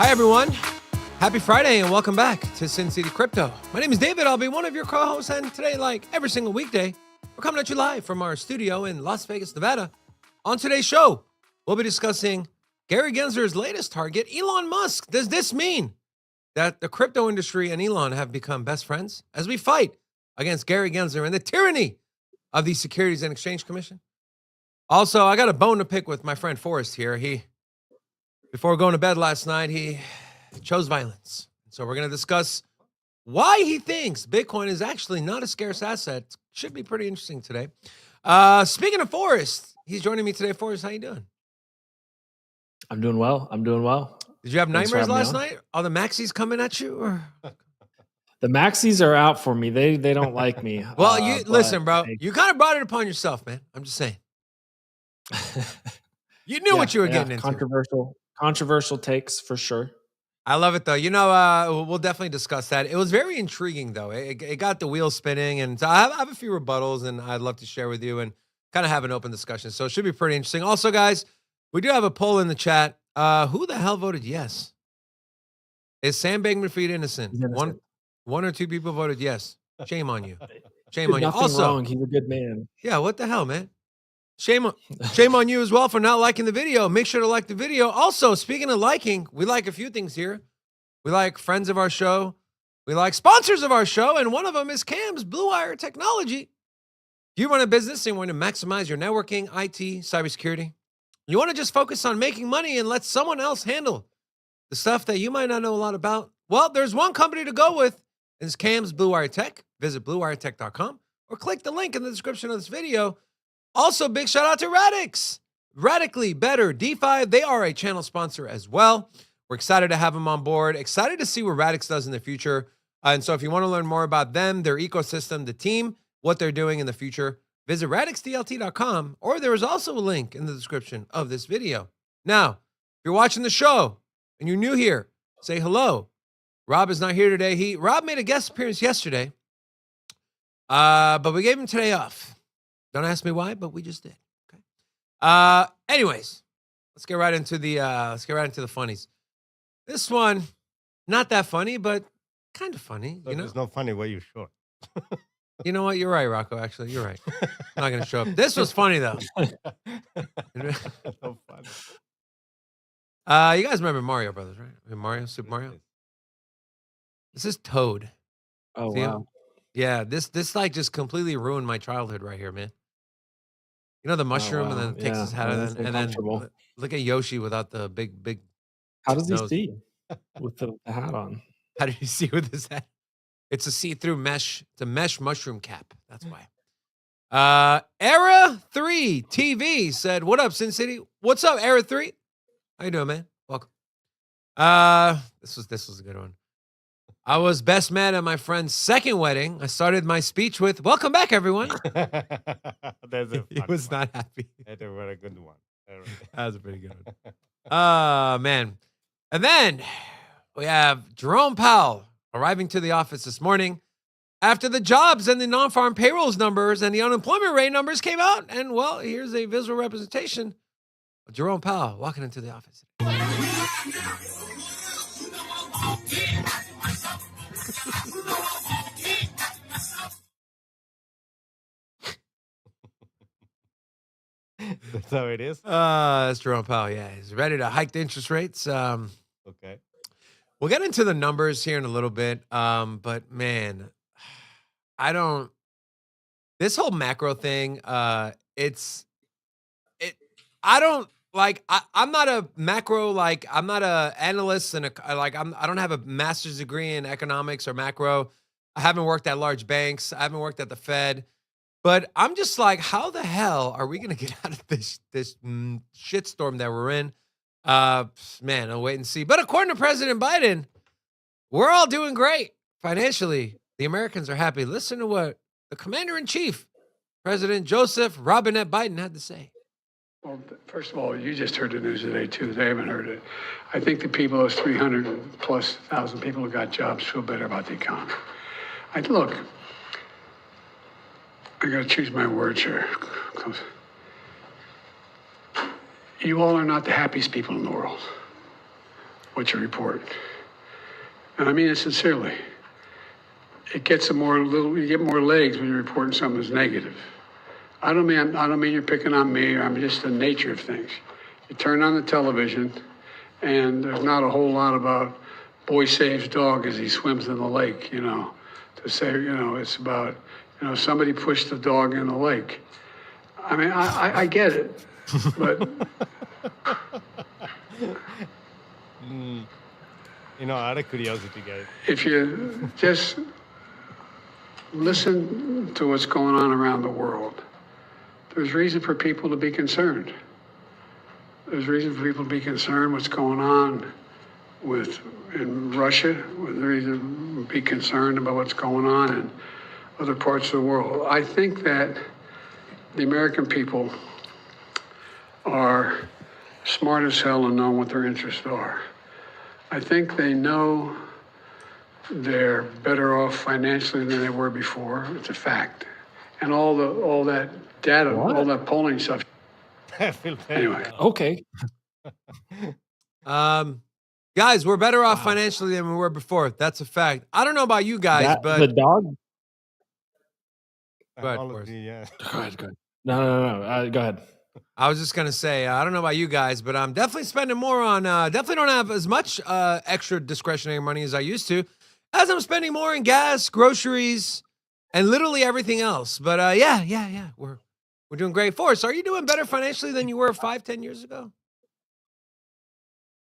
Hi, everyone. Happy Friday and welcome back to Sin City Crypto. My name is David. I'll be one of your co-hosts, and today, like every single weekday, we're coming at you live from our studio in Las Vegas, Nevada. On today's show, we'll be discussing Gary Gensler's latest target, Elon Musk. Does this mean that the crypto industry and Elon have become best friends as we fight against Gary Gensler and the tyranny of the Securities and Exchange Commission? Also, I got a bone to pick with my friend Forrest here. Before going to bed last night, he chose violence. So we're going to discuss why he thinks Bitcoin is actually not a scarce asset. Should be pretty interesting today. Speaking of Forrest, he's joining me today. Forrest, how you doing? I'm doing well. Did you have nightmares last night? Are the maxis coming at you? Or? The maxis are out for me. They don't like me. Well, you listen, bro. You kind of brought it upon yourself, man. I'm just saying. You knew what you were getting into. Controversial takes for sure. I love it though. You know, we'll definitely discuss that. It was very intriguing though. It got the wheels spinning, and so I have a few rebuttals, and I'd love to share with you and kind of have an open discussion. So it should be pretty interesting. Also, guys, we do have a poll in the chat. Who the hell voted yes? Is Sam Bankman-Fried innocent? One or two people voted yes. Shame on you. Shame on you. Also, wrong. He's a good man. Yeah. What the hell, man? Shame on you as well for not liking the video. Make sure to like the video. Also, speaking of liking, we like a few things here. We like friends of our show. We like sponsors of our show. And one of them is Cam's Blue Wire Technology. You run a business and want to maximize your networking, IT, cybersecurity. You want to just focus on making money and let someone else handle the stuff that you might not know a lot about. Well, there's one company to go with. It's Cam's Blue Wire Tech. Visit bluewiretech.com or click the link in the description of this video. Also, big shout out to Radix. Radically Better DeFi. They are a channel sponsor as well. We're excited to have them on board. Excited to see what Radix does in the future. And so if you want to learn more about them, their ecosystem, the team, what they're doing in the future, visit radixdlt.com, or there is also a link in the description of this video. Now, if you're watching the show and you're new here, say hello. Rob is not here today. Rob made a guest appearance yesterday, but we gave him today off. Don't ask me why, but we just did. Okay. Anyways, let's get right into the funnies. This one, not that funny, but kind of funny. Look, it's not funny where you're short. You know what? You're right, Rocco. Actually, you're right. I'm not gonna show up. This was funny though. So funny. You guys remember Mario Brothers, right? Super Mario. This is Toad. Oh, see wow. Him? Yeah, this like just completely ruined my childhood right here, man. You know the mushroom, and then it takes his hat, and then look at Yoshi without the big. How does he nose. see with the hat on? How did he see with his hat? It's a see-through mesh. It's a mesh mushroom cap. That's why. Era 3 TV said, "What up, Sin City? What's up, Era 3? How you doing, man? Welcome." This was a good one. I was best man at my friend's second wedding. I started my speech with, "Welcome back, everyone." He was not happy. That's a very good one. That was a pretty good one. Man. And then we have Jerome Powell arriving to the office this morning after the jobs and the non-farm payrolls numbers and the unemployment rate numbers came out. And, well, here's a visual representation of Jerome Powell walking into the office. That's how it is. That's Jerome Powell. Yeah, he's ready to hike the interest rates. Okay. We'll get into the numbers here in a little bit. But man, this whole macro thing, I'm not a macro, I'm not a analyst and I don't have a master's degree in economics or macro. I haven't worked at large banks. I haven't worked at the Fed. But I'm just like, how the hell are we going to get out of this shitstorm that we're in? Man, I'll wait and see. But according to President Biden, we're all doing great financially. The Americans are happy. Listen to what the Commander-in-Chief, President Joseph Robinette Biden, had to say. Well, first of all, you just heard the news today, too. They haven't heard it. I think the people, those 300+ thousand people who got jobs, feel better about the economy. Look, I got to choose my words here. You all are not the happiest people in the world. what you report. And I mean it sincerely. It gets you get more legs when you're reporting something that's negative. I don't mean you're picking on me, or I'm just the nature of things. You turn on the television, and there's not a whole lot about boy saves dog as he swims in the lake, to say, it's about, somebody pushed the dog in the lake. I mean, I get it, but Out of curiosity, guys. if you just listen to what's going on around the world, there's reason for people to be concerned. There's reason for people to be concerned what's going on in Russia. There's reason to be concerned about what's going on in other parts of the world. I think that the American people are smart as hell and know what their interests are. I think they know they're better off financially than they were before. It's a fact. And all that data, all that polling stuff. I feel very Anyway. bad. Okay. Guys, we're better off financially than we were before. That's a fact. I don't know about you guys, but the dog. Go ahead, Apology, yeah. Go ahead. No. Go ahead. I was just gonna say, I don't know about you guys, but I'm definitely spending more on. Definitely don't have as much extra discretionary money as I used to, as I'm spending more in gas, groceries, and literally everything else. But yeah, we're doing great. Forrest, are you doing better financially than you were 5-10 years ago?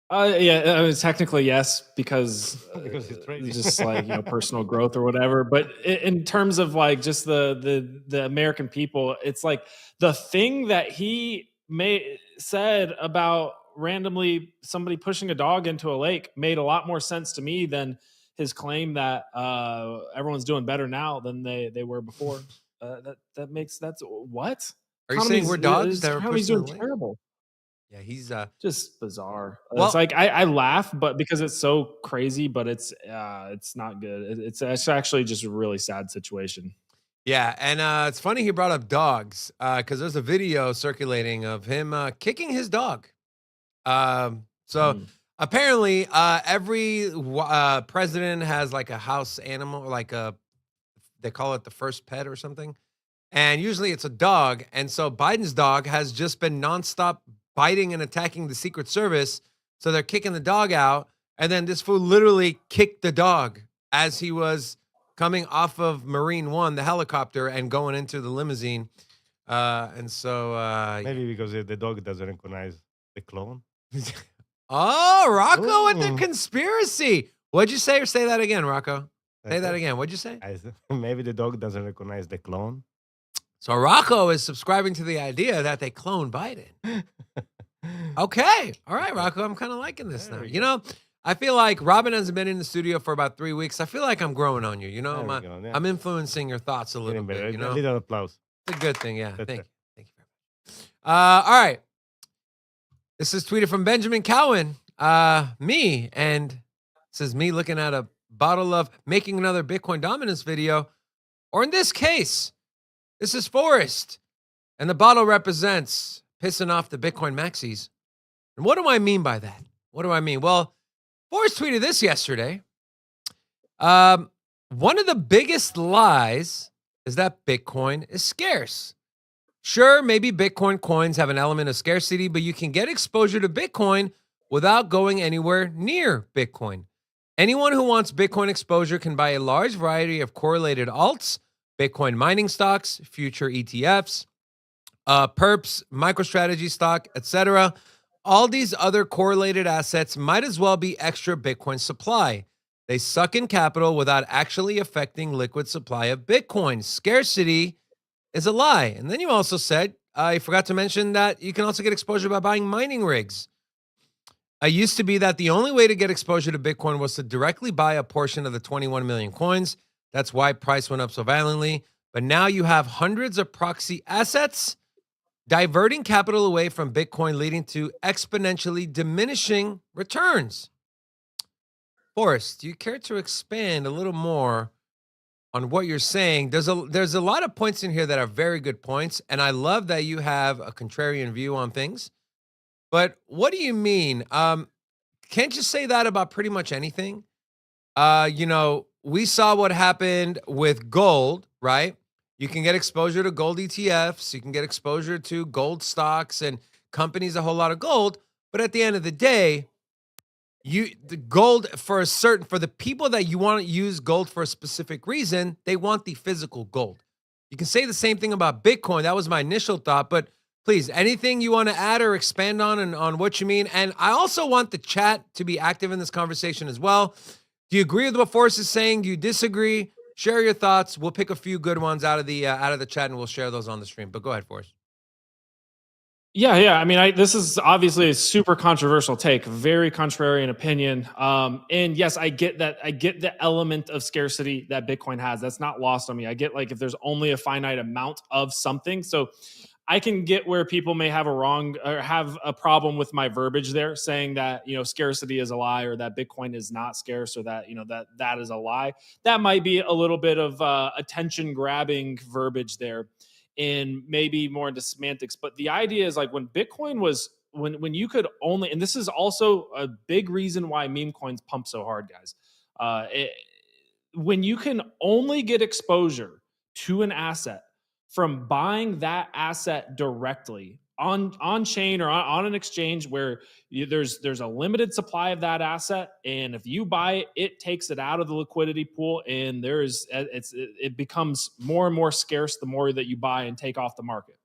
Yeah, technically yes, because Because he's crazy. it's just like personal growth or whatever. But in terms of like just the American people, it's like the thing that he said about randomly somebody pushing a dog into a lake made a lot more sense to me than his claim that everyone's doing better now than they were before. That's what? Are you saying we're dogs that are Economy's pushing doing the lake? terrible. Yeah, he's Just bizarre. Well- It's like I laugh, but because it's so crazy, but it's not good. It's actually just a really sad situation. Yeah, and it's funny he brought up dogs because there's a video circulating of him kicking his dog. Apparently, every president has like a house animal, they call it the first pet or something, and usually it's a dog. And so Biden's dog has just been nonstop biting and attacking the Secret Service. So they're kicking the dog out, and then this fool literally kicked the dog as he was coming off of Marine One, the helicopter, and going into the limousine. And so Maybe because the dog doesn't recognize the clone. oh, Rocco with the Ooh. conspiracy. What'd you say? Or say that again, Rocco. Say that again. What'd you say? Maybe the dog doesn't recognize the clone. So Rocco is subscribing to the idea that they clone Biden. Okay. All right, Rocco. I'm kind of liking this There now. we go. I feel like Robin hasn't been in the studio for about 3 weeks. I feel like I'm growing on you. There we go, yeah. I'm influencing your thoughts a little Getting bit. better. A little applause. It's a good thing. Yeah. That's Thank it. you. Thank you very much. All right. This is tweeted from Benjamin Cowan. Me. And it says me looking at a bottle of making another Bitcoin dominance video. Or in this case, this is Forrest. And the bottle represents pissing off the Bitcoin maxis. And what do I mean by that? What do I mean? Well, Forrest tweeted this yesterday. One of the biggest lies is that Bitcoin is scarce. Sure, maybe Bitcoin coins have an element of scarcity, but you can get exposure to Bitcoin without going anywhere near Bitcoin. Anyone who wants Bitcoin exposure can buy a large variety of correlated alts, Bitcoin mining stocks, future ETFs, perps, MicroStrategy stock, etc. All these other correlated assets might as well be extra Bitcoin supply. They suck in capital without actually affecting liquid supply of Bitcoin. Scarcity is a lie. And then you also said, I forgot to mention that you can also get exposure by buying mining rigs. It used to be that the only way to get exposure to Bitcoin was to directly buy a portion of the 21 million coins. That's why price went up so violently. But now you have hundreds of proxy assets diverting capital away from Bitcoin, leading to exponentially diminishing returns. Forrest, do you care to expand a little more on what you're saying? There's a lot of points in here that are very good points, and I love that you have a contrarian view on things. But what do you mean? can't you say that about pretty much anything? We saw what happened with gold, right? You can get exposure to gold ETFs, you can get exposure to gold stocks and companies a whole lot of gold, but at the end of the day, the gold for the people that you want to use gold for a specific reason, they want the physical gold. You can say the same thing about Bitcoin. That was my initial thought, but please, anything you want to add or expand on and on what you mean. And I also want the chat to be active in this conversation as well. Do you agree with what Forrest is saying? Do you disagree? Share your thoughts. We'll pick a few good ones out of the chat and we'll share those on the stream. But go ahead, Forrest. Yeah. I mean, this is obviously a super controversial take, very contrarian opinion. And yes, I get that. I get the element of scarcity that Bitcoin has. That's not lost on me. I get like if there's only a finite amount of something. So I can get where people may have a problem with my verbiage there, saying that, scarcity is a lie, or that Bitcoin is not scarce, or that, that is a lie. That might be a little bit of attention grabbing verbiage there, and maybe more into semantics. But the idea is like when Bitcoin was, when you could only, and this is also a big reason why meme coins pump so hard, guys. When you can only get exposure to an asset from buying that asset directly on chain or on an exchange where there's a limited supply of that asset, and if you buy it, it takes it out of the liquidity pool, and it becomes more and more scarce the more that you buy and take off the market.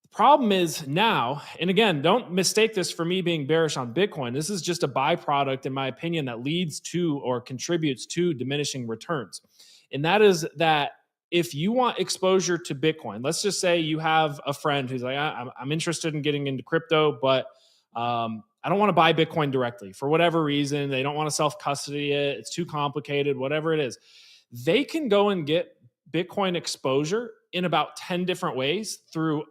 The problem is now, and again, don't mistake this for me being bearish on Bitcoin. This is just a byproduct, in my opinion, that leads to or contributes to diminishing returns, and that is that if you want exposure to Bitcoin, let's just say you have a friend who's like, I'm interested in getting into crypto, but I don't want to buy Bitcoin directly for whatever reason. They don't want to self-custody it. It's too complicated, whatever it is. They can go and get Bitcoin exposure in about 10 different ways through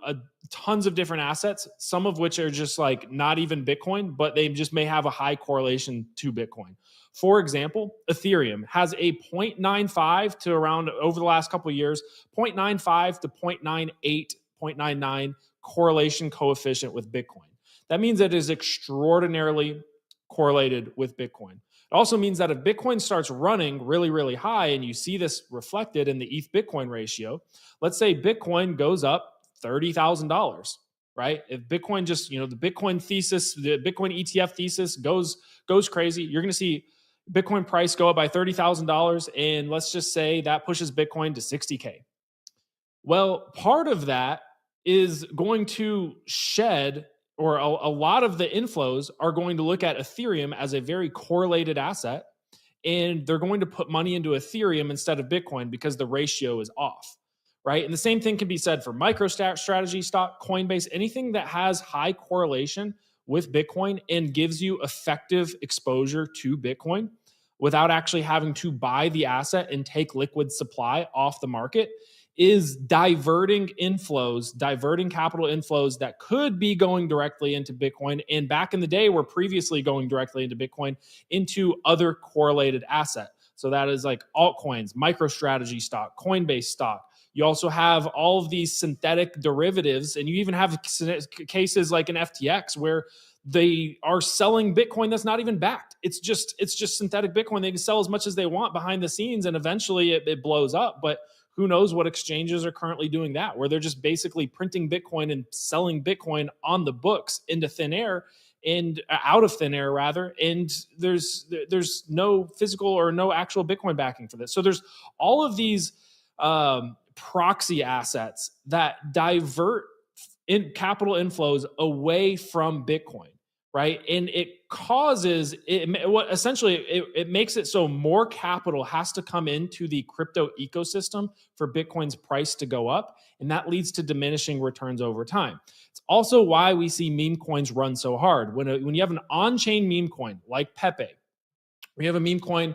tons of different assets, some of which are just like not even Bitcoin, but they just may have a high correlation to Bitcoin. For example, Ethereum has a 0.95 to around, over the last couple of years, 0.95 to 0.98, 0.99 correlation coefficient with Bitcoin. That means it is extraordinarily correlated with Bitcoin. It also means that if Bitcoin starts running really, really high, and you see this reflected in the ETH Bitcoin ratio, let's say Bitcoin goes up $30,000, right? If Bitcoin just, the Bitcoin thesis, the Bitcoin ETF thesis goes crazy, you're going to see Bitcoin price go up by $30,000, and let's just say that pushes Bitcoin to 60K. Well, part of that is going to shed, or a lot of the inflows are going to look at Ethereum as a very correlated asset, and they're going to put money into Ethereum instead of Bitcoin because the ratio is off, right? And the same thing can be said for MicroStrategy stock, Coinbase, anything that has high correlation with Bitcoin and gives you effective exposure to Bitcoin without actually having to buy the asset and take liquid supply off the market is diverting capital inflows that could be going directly into Bitcoin, and back in the day were previously going directly into Bitcoin, into other correlated asset. So that is like altcoins, MicroStrategy stock, Coinbase stock. You also have all of these synthetic derivatives, and you even have cases like an FTX where they are selling Bitcoin that's not even backed. It's just synthetic Bitcoin. They can sell as much as they want behind the scenes, and eventually it blows up. But who knows what exchanges are currently doing that, where they're just basically printing Bitcoin and selling Bitcoin on the books into thin air, and out of thin air rather. And there's no physical or no actual Bitcoin backing for this. So there's all of these proxy assets that divert in capital inflows away from Bitcoin, right? And it makes it so more capital has to come into the crypto ecosystem for Bitcoin's price to go up, and that leads to diminishing returns over time. It's also why we see meme coins run so hard. When you have an on-chain meme coin like Pepe, we have a meme coin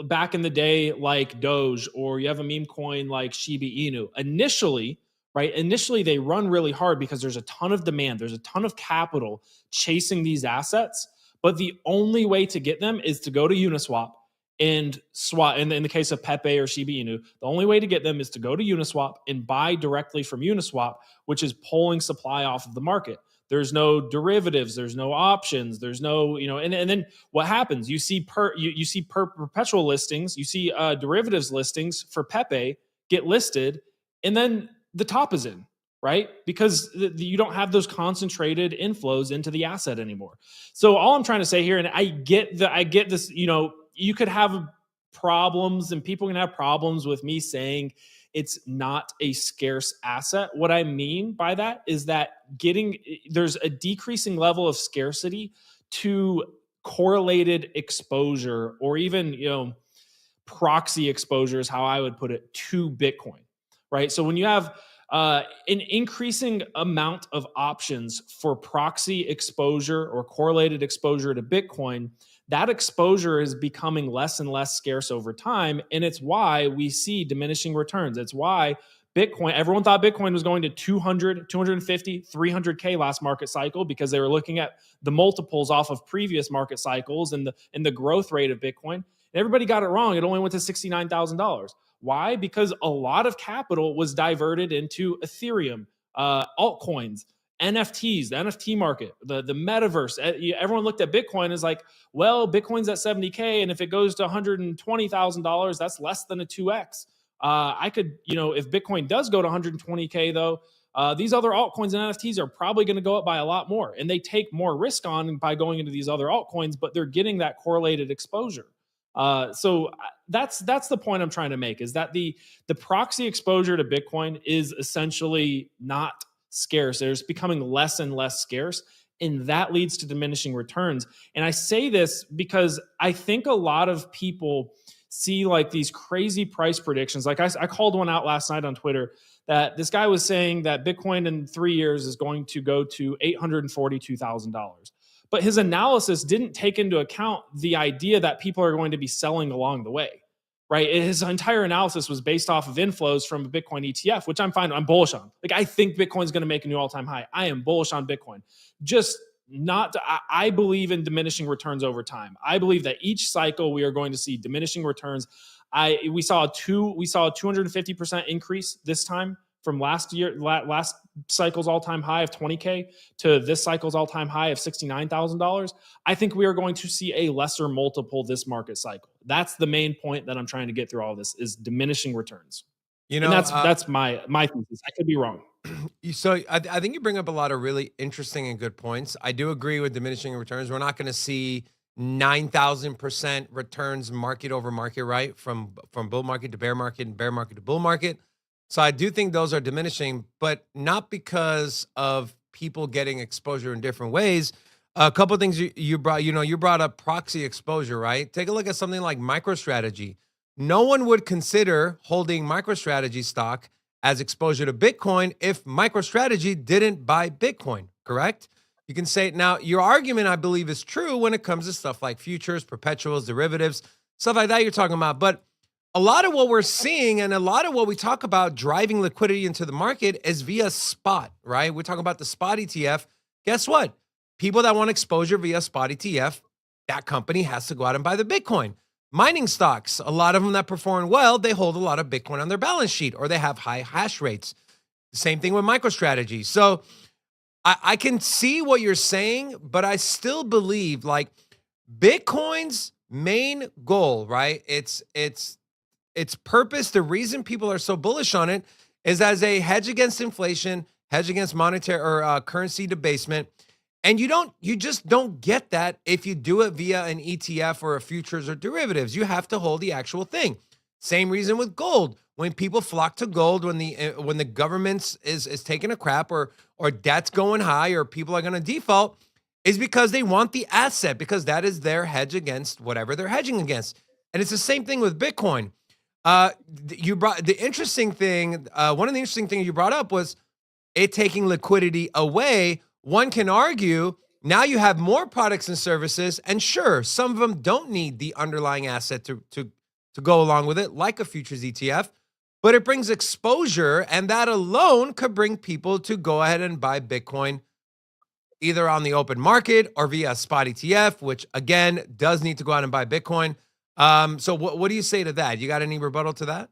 back in the day like Doge, or you have a meme coin like Shiba Inu. Initially, they run really hard because there's a ton of demand. There's a ton of capital chasing these assets, but the only way to get them is to go to Uniswap and swap. And in the case of Pepe or Shiba Inu, the only way to get them is to go to Uniswap and buy directly from Uniswap, which is pulling supply off of the market. There's no derivatives. There's no options. There's no, and then what happens? You see perpetual listings. You see derivatives listings for Pepe get listed, and then the top is in, right? Because you don't have those concentrated inflows into the asset anymore. So all I'm trying to say here, and I get this, you could have problems and people can have problems with me saying it's not a scarce asset. What I mean by that is that there's a decreasing level of scarcity to correlated exposure, or even, proxy exposure is how I would put it, to Bitcoin, right? So when you have an increasing amount of options for proxy exposure or correlated exposure to Bitcoin, that exposure is becoming less and less scarce over time. And it's why we see diminishing returns. It's why everyone thought Bitcoin was going to 200, 250, 300K last market cycle because they were looking at the multiples off of previous market cycles and the growth rate of Bitcoin. And everybody got it wrong. It only went to $69,000. Why? Because a lot of capital was diverted into Ethereum, altcoins, NFTs, the NFT market, the metaverse. Everyone looked at Bitcoin as like, well, Bitcoin's at 70K, and if it goes to $120,000, that's less than a 2x. I could, if Bitcoin does go to 120K though, these other altcoins and NFTs are probably going to go up by a lot more, and they take more risk on by going into these other altcoins, but they're getting that correlated exposure. So that's the point I'm trying to make, is that the proxy exposure to Bitcoin is essentially not scarce. It's becoming less and less scarce, and that leads to diminishing returns. And I say this because I think a lot of people see like these crazy price predictions. Like I called one out last night on Twitter that this guy was saying that Bitcoin in 3 years is going to go to $842,000. But his analysis didn't take into account the idea that people are going to be selling along the way, right? His entire analysis was based off of inflows from a Bitcoin ETF, which I'm fine. I'm bullish on. Like, I think Bitcoin's going to make a new all-time high. I am bullish on Bitcoin. I believe in diminishing returns over time. I believe that each cycle we are going to see diminishing returns. We saw a 250% increase this time from last cycle's all-time high of 20K to this cycle's all-time high of $69,000. I think we are going to see a lesser multiple this market cycle. That's the main point that I'm trying to get through all this, is diminishing returns. And that's my thesis. I could be wrong. So I think you bring up a lot of really interesting and good points. I do agree with diminishing returns. We're not going to see 9,000% returns market over market, right? From bull market to bear market and bear market to bull market. So I do think those are diminishing, but not because of people getting exposure in different ways. A couple of things you brought up proxy exposure, right? Take a look at something like MicroStrategy. No one would consider holding MicroStrategy stock as exposure to Bitcoin if MicroStrategy didn't buy Bitcoin, correct? You can say, now your argument, I believe, is true when it comes to stuff like futures, perpetuals, derivatives, stuff like that you're talking about. But a lot of what we're seeing and a lot of what we talk about driving liquidity into the market is via spot, right? We're talking about the spot ETF. Guess what? People that want exposure via spot ETF, that company has to go out and buy the Bitcoin. Mining stocks, a lot of them that perform well, they hold a lot of Bitcoin on their balance sheet, or they have high hash rates. Same thing with MicroStrategy. So I can see what you're saying, but I still believe like Bitcoin's main goal, right? Its purpose, the reason people are so bullish on it, is as a hedge against inflation, hedge against monetary or currency debasement. And you just don't get that if you do it via an ETF or a futures or derivatives. You have to hold the actual thing. Same reason with gold. When people flock to gold, when the government is taking a crap or debt's going high or people are going to default, is because they want the asset, because that is their hedge against whatever they're hedging against. And it's the same thing with Bitcoin. You brought the interesting thing. One of the interesting things you brought up was it taking liquidity away. One can argue now you have more products and services, and sure, some of them don't need the underlying asset to go along with it, like a futures ETF, but it brings exposure, and that alone could bring people to go ahead and buy Bitcoin either on the open market or via a spot ETF, which again does need to go out and buy Bitcoin. So what do you say to that? You got any rebuttal to that?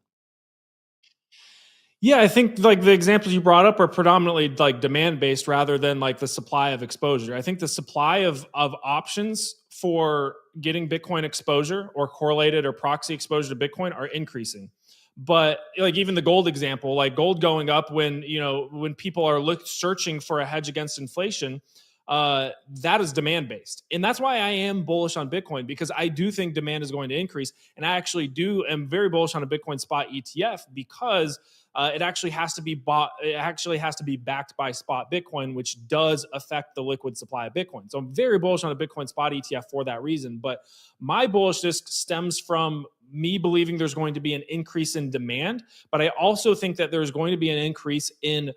Yeah, I think like the examples you brought up are predominantly like demand based rather than like the supply of exposure. I think the supply of options for getting Bitcoin exposure or correlated or proxy exposure to Bitcoin are increasing. But like even the gold example, like gold going up when when people are searching for a hedge against inflation, that is demand based, and that's why I am bullish on Bitcoin, because I do think demand is going to increase, and I actually am very bullish on a Bitcoin spot ETF because it actually has to be bought. It actually has to be backed by spot Bitcoin, which does affect the liquid supply of Bitcoin. So I'm very bullish on a Bitcoin spot ETF for that reason. But my bullishness stems from me believing there's going to be an increase in demand, but I also think that there's going to be an increase in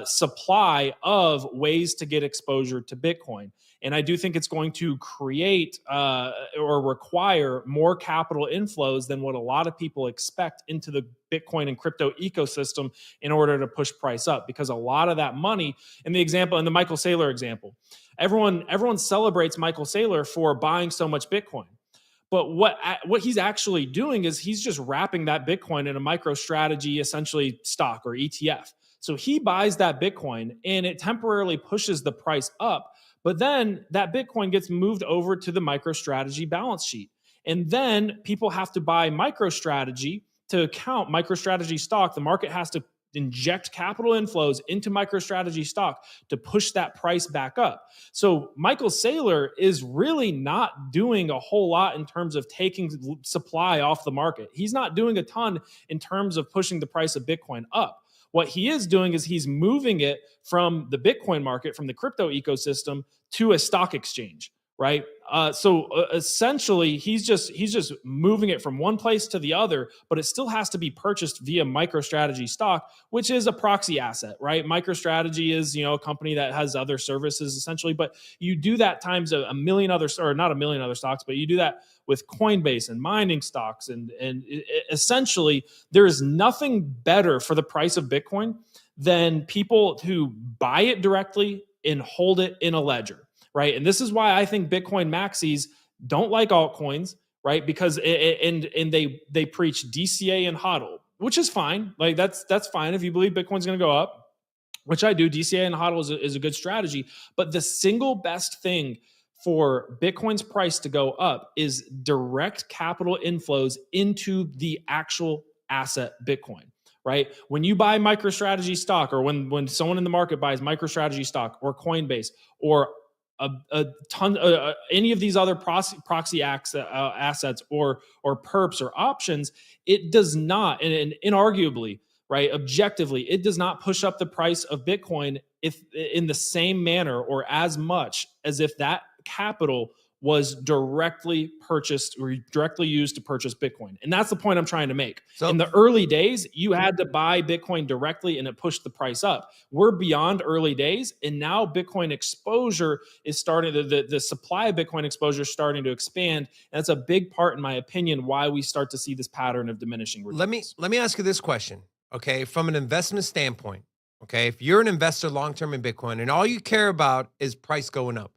supply of ways to get exposure to Bitcoin. And I do think it's going to create or require more capital inflows than what a lot of people expect into the Bitcoin and crypto ecosystem in order to push price up. Because a lot of that money, in the Michael Saylor example, everyone celebrates Michael Saylor for buying so much Bitcoin. But what he's actually doing is he's just wrapping that Bitcoin in a MicroStrategy, essentially stock or ETF. So he buys that Bitcoin and it temporarily pushes the price up. But then that Bitcoin gets moved over to the MicroStrategy balance sheet. And then people have to buy MicroStrategy to count MicroStrategy stock. The market has to inject capital inflows into MicroStrategy stock to push that price back up. So Michael Saylor is really not doing a whole lot in terms of taking supply off the market. He's not doing a ton in terms of pushing the price of Bitcoin up. What he is doing is he's moving it from the Bitcoin market, from the crypto ecosystem, to a stock exchange, right? So essentially, he's just moving it from one place to the other, but it still has to be purchased via MicroStrategy stock, which is a proxy asset, right? MicroStrategy is a company that has other services essentially, but you do that times a million other, or not a million other stocks, but you do that with Coinbase and mining stocks, and essentially there is nothing better for the price of Bitcoin than people who buy it directly and hold it in a ledger, right? And this is why I think Bitcoin maxis don't like altcoins, right? Because they preach DCA and HODL, which is fine. Like that's fine if you believe Bitcoin's going to go up, which I do. DCA and HODL is a good strategy, but the single best thing for Bitcoin's price to go up is direct capital inflows into the actual asset Bitcoin. Right? When you buy MicroStrategy stock, or when someone in the market buys MicroStrategy stock or Coinbase or a ton, any of these other proxy assets or perps or options, it does not, and inarguably, right, objectively, it does not push up the price of Bitcoin if in the same manner or as much as if that capital was directly purchased or directly used to purchase Bitcoin. And that's the point I'm trying to make. So in the early days, you had to buy Bitcoin directly and it pushed the price up. We're beyond early days, and now Bitcoin exposure is starting, the supply of Bitcoin exposure is starting to expand. And that's a big part, in my opinion, why we start to see this pattern of diminishing returns. Let me ask you this question, okay? From an investment standpoint, okay? If you're an investor long-term in Bitcoin and all you care about is price going up,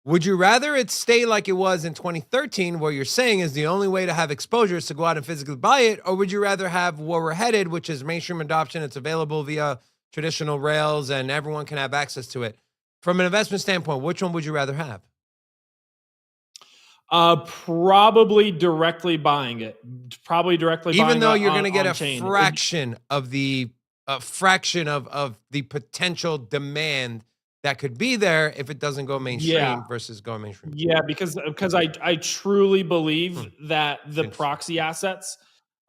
would you rather it stay like it was in 2013, where you're saying is the only way to have exposure is to go out and physically buy it? Or would you rather have where we're headed, which is mainstream adoption, it's available via traditional rails and everyone can have access to it? From an investment standpoint, which one would you rather have? Probably directly buying it. Probably directly buying it. Even though you're going to get a fraction of the potential demand that could be there if it doesn't go mainstream versus going mainstream. Yeah, because I truly believe that the proxy assets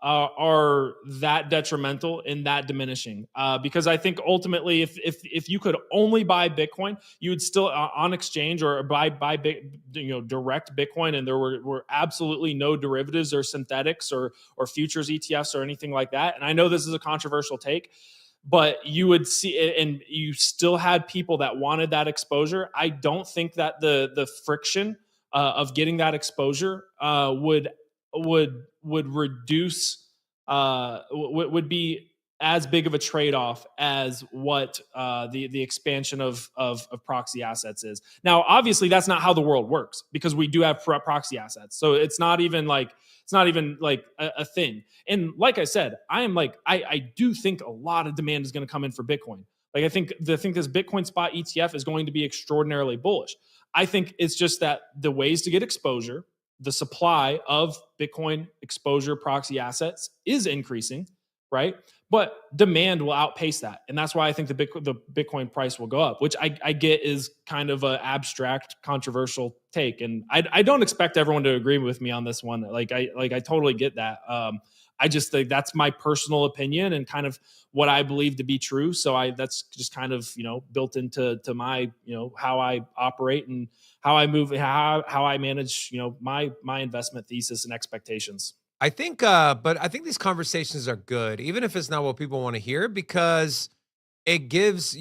are that detrimental and that diminishing. Because I think ultimately, if you could only buy Bitcoin, you would still on exchange or buy direct Bitcoin, and there were absolutely no derivatives or synthetics or futures ETFs or anything like that. And I know this is a controversial take, but you would see, and you still had people that wanted that exposure. I don't think that the friction of getting that exposure would reduce would be as big of a trade-off as what the expansion of proxy assets is. Now, obviously, that's not how the world works, because we do have proxy assets. So it's not even like a thing. And like I said, I do think a lot of demand is going to come in for Bitcoin. Like I think this Bitcoin spot ETF is going to be extraordinarily bullish. I think it's just that the ways to get exposure, the supply of Bitcoin exposure proxy assets is increasing, right? But demand will outpace that. And that's why I think the Bitcoin price will go up, which I get is kind of an abstract, controversial take. And I don't expect everyone to agree with me on this one. I totally get that. I just think that's my personal opinion and kind of what I believe to be true. So that's just kind of, built into my, how I operate and how I move, how I manage, my investment thesis and expectations. I think, but I think these conversations are good, even if it's not what people want to hear, because it gives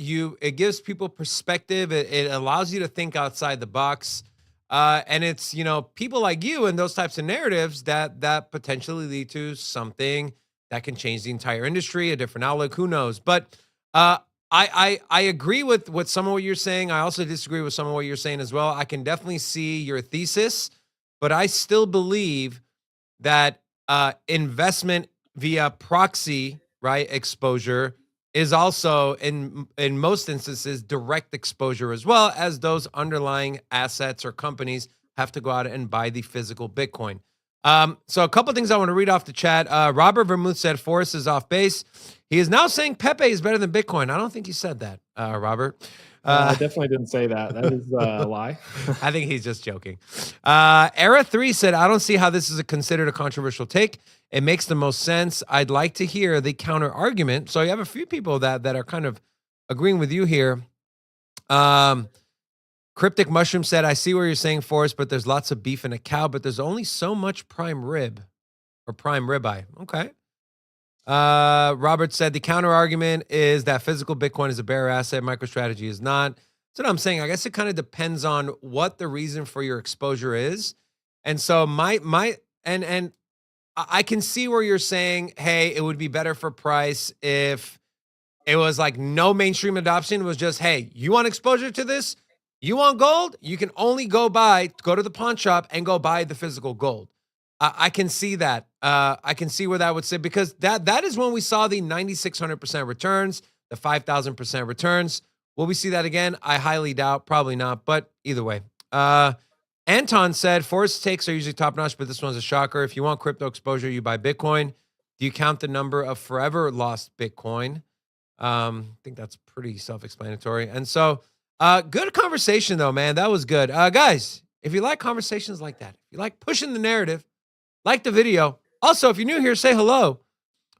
people perspective. It allows you to think outside the box. And it's, people like you and those types of narratives that potentially lead to something that can change the entire industry, a different outlook, who knows? But I agree with some of what you're saying. I also disagree with some of what you're saying as well. I can definitely see your thesis, but I still believe that investment via proxy, right, exposure is also in most instances direct exposure, as well as those underlying assets or companies have to go out and buy the physical Bitcoin. So a couple things I want to read off the chat. Robert Vermouth said Forrest is off base. He is now saying Pepe is better than Bitcoin. I don't think he said that, Robert. I definitely didn't say that. That is a lie. I think he's just joking. Era3 said, I don't see how this is considered a controversial take. It makes the most sense. I'd like to hear the counter argument. So you have a few people that are kind of agreeing with you here. Cryptic Mushroom said, I see where you're saying, Forrest, but there's lots of beef in a cow, but there's only so much prime rib or prime ribeye. Okay. Robert said the counter argument is that physical Bitcoin is a bearer asset, MicroStrategy is not. That's what I'm saying. I guess it kind of depends on what the reason for your exposure is. And so and I can see where you're saying, hey, it would be better for price if it was like no mainstream adoption. It was just, hey, you want exposure to this? You want gold? You can only go to the pawn shop and go buy the physical gold. I can see that. I can see where that would sit, because that is when we saw the 9,600% returns, the 5,000% returns. Will we see that again? I highly doubt. Probably not. But either way, Anton said Forrest takes are usually top notch, but this one's a shocker. If you want crypto exposure, you buy Bitcoin. Do you count the number of forever lost Bitcoin? I think that's pretty self-explanatory. And so, good conversation though, man. That was good. Guys, if you like conversations like that, if you like pushing the narrative, like the video. Also, if you're new here, say hello.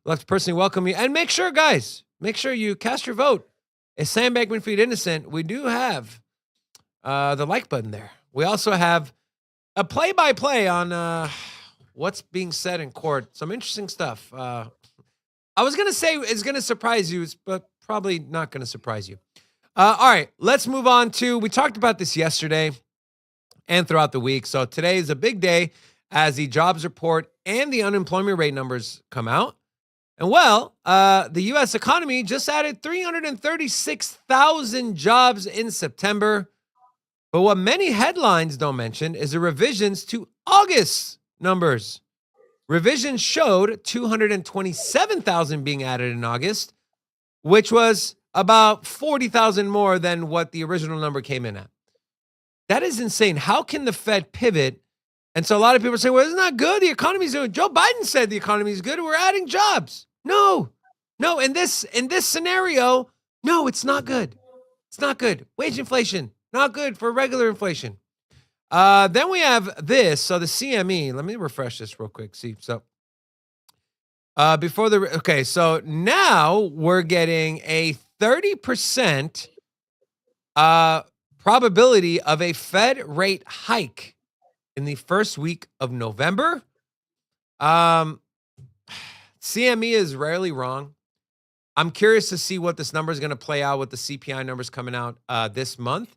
I'd like to personally welcome you. And make sure, guys, you cast your vote. Is Sam Bankman-Fried innocent? We do have the like button there. We also have a play-by-play on what's being said in court. Some interesting stuff. I was going to say it's going to surprise you, but probably not going to surprise you. All right, let's move on to, we talked about this yesterday and throughout the week. So today is a big day as the jobs report and the unemployment rate numbers come out. And well, the U.S. economy just added 336,000 jobs in September. But what many headlines don't mention is the revisions to August numbers. Revisions showed 227,000 being added in August, which was about 40,000 more than what the original number came in at. That is insane. How can the Fed pivot? And so a lot of people say, well, isn't that good? The economy's doing. Joe Biden said the economy is good. We're adding jobs. No, in this scenario, no, it's not good. It's not good. Wage inflation, not good for regular inflation. Then we have this. So the CME, let me refresh this real quick. See, so so now we're getting a 30% probability of a Fed rate hike in the first week of November. CME is rarely wrong. I'm curious to see what this number is going to play out with the CPI numbers coming out this month.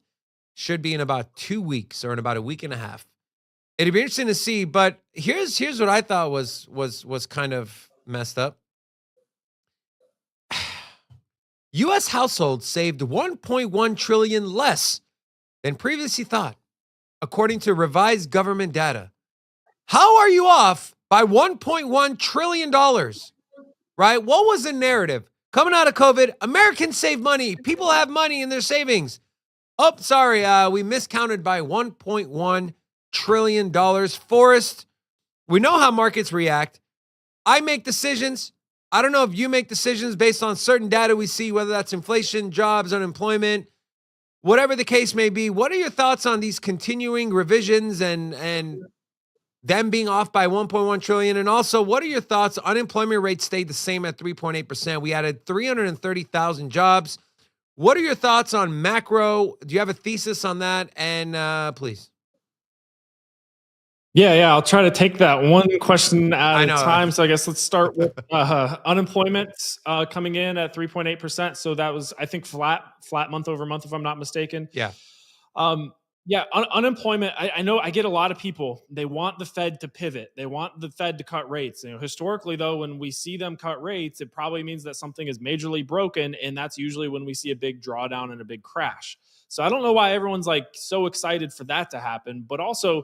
Should be in about 2 weeks or in about a week and a half. It'd be interesting to see, but here's what I thought was kind of messed up. U.S. households saved 1.1 trillion less than previously thought, according to revised government data. How are you off by $1.1 trillion? Right? What was the narrative? Coming out of COVID, Americans save money. People have money in their savings. Oh, sorry, we miscounted by $1.1 trillion. Forrest, we know how markets react. I make decisions. I don't know if you make decisions based on certain data we see, whether that's inflation, jobs, unemployment, whatever the case may be. What are your thoughts on these continuing revisions and them being off by 1.1 trillion? And also, what are your thoughts? Unemployment rate stayed the same at 3.8%. We added 330,000 jobs. What are your thoughts on macro? Do you have a thesis on that? And please. Yeah. I'll try to take that one question at a know. time. So I guess let's start with unemployment coming in at 3.8%. So that was, I think, flat month over month, if I'm not mistaken. Yeah. Unemployment. I know I get a lot of people. They want the Fed to pivot. They want the Fed to cut rates. Historically, though, when we see them cut rates, it probably means that something is majorly broken, and that's usually when we see a big drawdown and a big crash. So I don't know why everyone's like so excited for that to happen, but also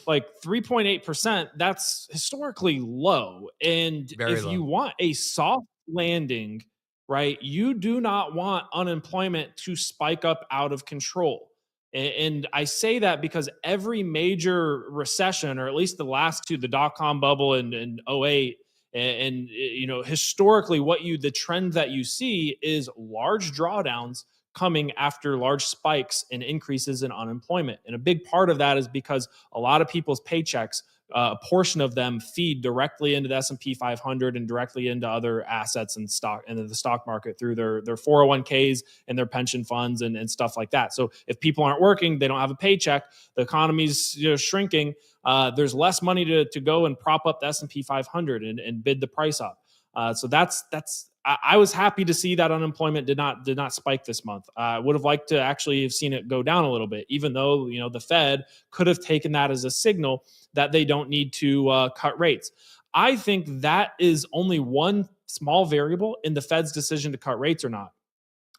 like 3.8%, that's historically low. And if you want a soft landing, right, you do not want unemployment to spike up out of control. And I say that because every major recession, or at least the last two, the dot-com bubble and 08, and historically the trend that you see is large drawdowns coming after large spikes and increases in unemployment. And a big part of that is because a lot of people's paychecks, a portion of them feed directly into the S&P 500 and directly into other assets and stock and the stock market through their 401ks and their pension funds and stuff like that. So if people aren't working, they don't have a paycheck, the economy's shrinking, there's less money to go and prop up the S&P 500 and bid the price up. So that's I was happy to see that unemployment did not spike this month. I would have liked to actually have seen it go down a little bit, even though the Fed could have taken that as a signal that they don't need to cut rates. I think that is only one small variable in the Fed's decision to cut rates or not.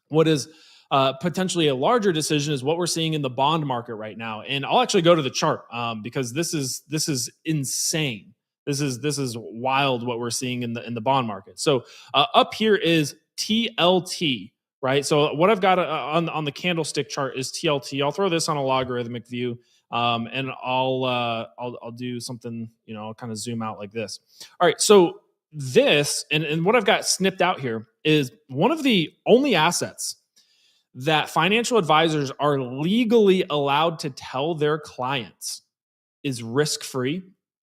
What is potentially a larger decision is what we're seeing in the bond market right now. And I'll actually go to the chart because this is insane. This is wild what we're seeing in the bond market. So up here is TLT, right? So what I've got on the candlestick chart is TLT. I'll throw this on a logarithmic view, and I'll do something. I'll kind of zoom out like this. All right. So this and what I've got snipped out here is one of the only assets that financial advisors are legally allowed to tell their clients is risk-free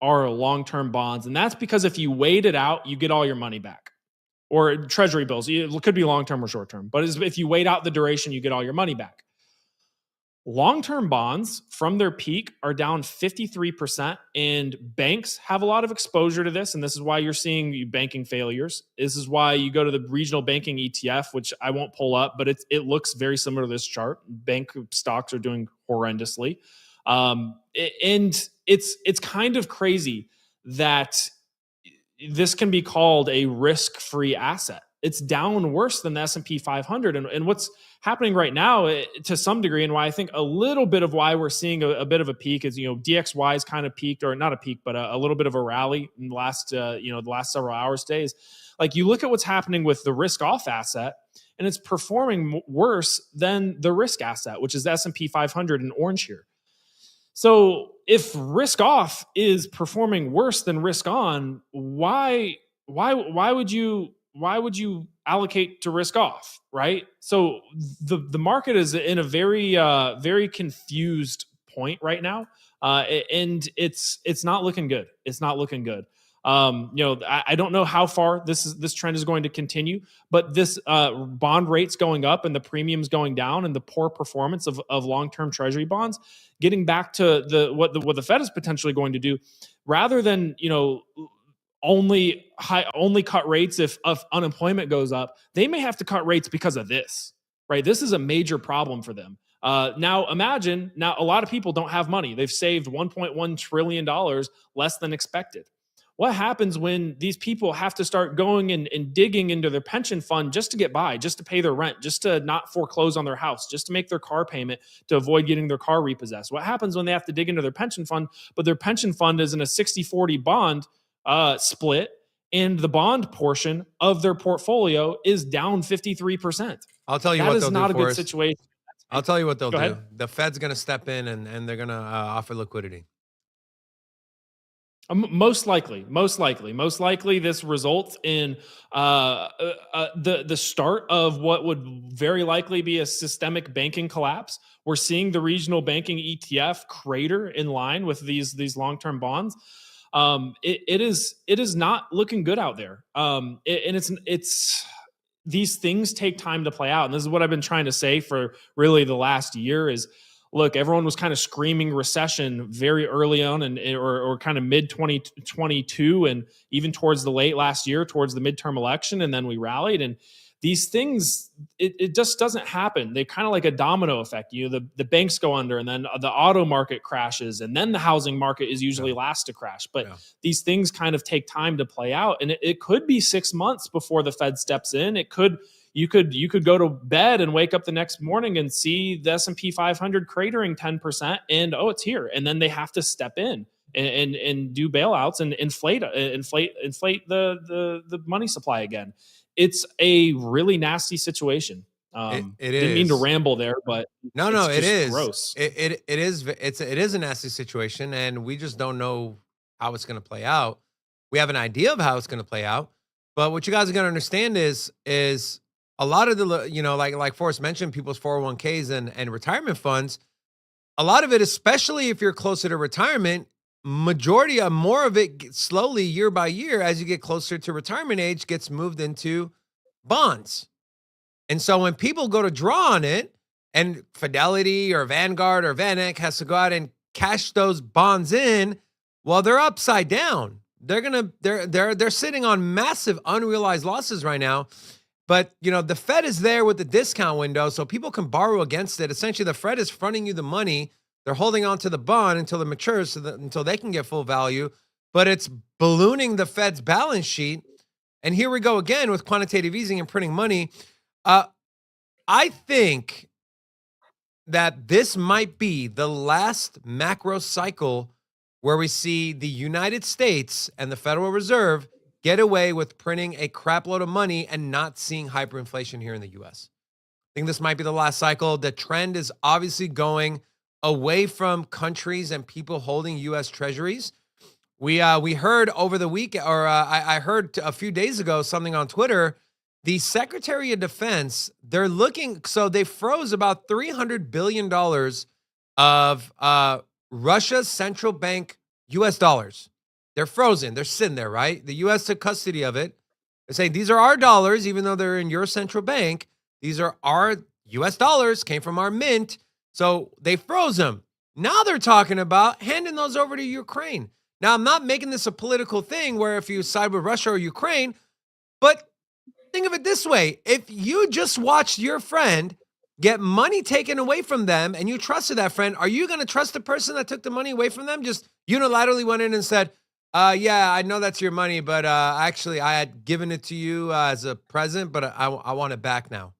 are long-term bonds. And that's because if you wait it out, you get all your money back. Or treasury bills. It could be long-term or short-term. But if you wait out the duration, you get all your money back. Long-term bonds from their peak are down 53%. And banks have a lot of exposure to this. And this is why you're seeing banking failures. This is why you go to the regional banking ETF, which I won't pull up, but it looks very similar to this chart. Bank stocks are doing horrendously. And it's kind of crazy that this can be called a risk-free asset. It's down worse than the S&P 500. And what's happening right now, to some degree, and why I think a little bit of why we're seeing a bit of a peak is, DXY is kind of peaked, or not a peak, but a little bit of a rally in the last, the last several hours, days. Like, you look at what's happening with the risk-off asset, and it's performing worse than the risk asset, which is the S&P 500 in orange here. So if risk off is performing worse than risk on, why would you allocate to risk off, right? So the market is in a very confused point right now, and it's not looking good. It's not looking good. I don't know how far this trend is going to continue, but this bond rates going up and the premiums going down and the poor performance of long-term treasury bonds, getting back to what the Fed is potentially going to do, rather than only cut rates if unemployment goes up, they may have to cut rates because of this, right? This is a major problem for them. Now imagine, a lot of people don't have money. They've saved $1.1 trillion less than expected. What happens when these people have to start going and digging into their pension fund just to get by, just to pay their rent, just to not foreclose on their house, just to make their car payment, to avoid getting their car repossessed? What happens when they have to dig into their pension fund, but their pension fund is in a 60-40 bond split, and the bond portion of their portfolio is down 53%? I'll tell you That what is they'll not do a for good us. situation. I'll tell you what they'll Go do. ahead. The Fed's going to step in and they're going to offer liquidity. Most likely, this results in the start of what would very likely be a systemic banking collapse. We're seeing the regional banking ETF crater in line with these long-term bonds. It is not looking good out there. And it's these things take time to play out. And this is what I've been trying to say for really the last year is, look, everyone was kind of screaming recession very early on or kind of mid 2022 and even towards the late last year, towards the midterm election. And then we rallied, and these things, it just doesn't happen. They're kind of like a domino effect. The banks go under, and then the auto market crashes, and then the housing market is usually last to crash. But these things kind of take time to play out, and it could be 6 months before the Fed steps in. You could go to bed and wake up the next morning and see the S&P 500 cratering 10%, and it's here. And then they have to step in and do bailouts and inflate the money supply again. It's a really nasty situation. It didn't mean to is. ramble there, but No, it's it just is gross. It is a nasty situation, and we just don't know how it's going to play out. We have an idea of how it's going to play out, but what you guys are going to understand is a lot of the, like Forrest mentioned, people's 401ks and retirement funds, a lot of it, especially if you're closer to retirement, more of it slowly year by year as you get closer to retirement age gets moved into bonds. And so when people go to draw on it, and Fidelity or Vanguard or VanEck has to go out and cash those bonds in, well, they're upside down. They're sitting on massive unrealized losses right now. But the Fed is there with the discount window, so people can borrow against it. Essentially, the Fed is fronting you the money. They're holding on to the bond until it matures, until they can get full value. But it's ballooning the Fed's balance sheet. And here we go again with quantitative easing and printing money. I think that this might be the last macro cycle where we see the United States and the Federal Reserve get away with printing a crap load of money and not seeing hyperinflation here in the US. I think this might be the last cycle. The trend is obviously going away from countries and people holding US treasuries. We heard over the week, or I heard a few days ago something on Twitter. The Secretary of Defense, they're looking, so they froze about $300 billion of Russia's central bank US dollars. They're frozen. They're sitting there, right? The US took custody of it. They're saying these are our dollars, even though they're in your central bank. These are our US dollars, came from our mint. So they froze them. Now they're talking about handing those over to Ukraine. Now, I'm not making this a political thing where if you side with Russia or Ukraine, but think of it this way. If you just watched your friend get money taken away from them and you trusted that friend, are you going to trust the person that took the money away from them? Just unilaterally went in and said, yeah, I know that's your money, but actually I had given it to you as a present, but I want it back now.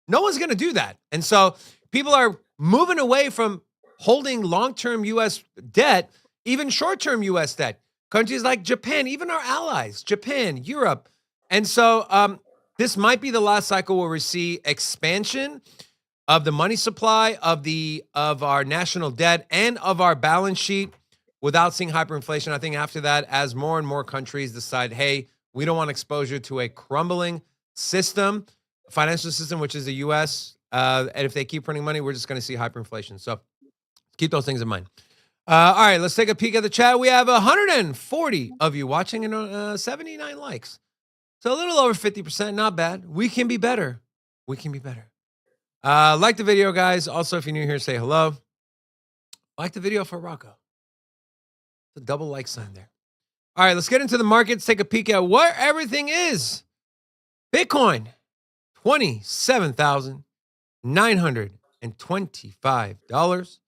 No one's going to do that. And so people are moving away from holding long-term U.S. debt, even short-term U.S. debt. Countries like Japan, even our allies, Japan, Europe. And so this might be the last cycle where we see expansion of the money supply, of our national debt, and of our balance sheet without seeing hyperinflation. I think after that, as more and more countries decide, hey, we don't want exposure to a crumbling system, financial system, which is the U.S., and if they keep printing money, we're just going to see hyperinflation. So keep those things in mind. All right, let's take a peek at the chat. We have 140 of you watching and 79 likes. So a little over 50%, not bad. We can be better. We can be better. Like the video, guys. Also, if you're new here, say hello. Like the video for Rocco. The double like sign there. All right, let's get into the markets. Take a peek at what everything is. Bitcoin, $27,925.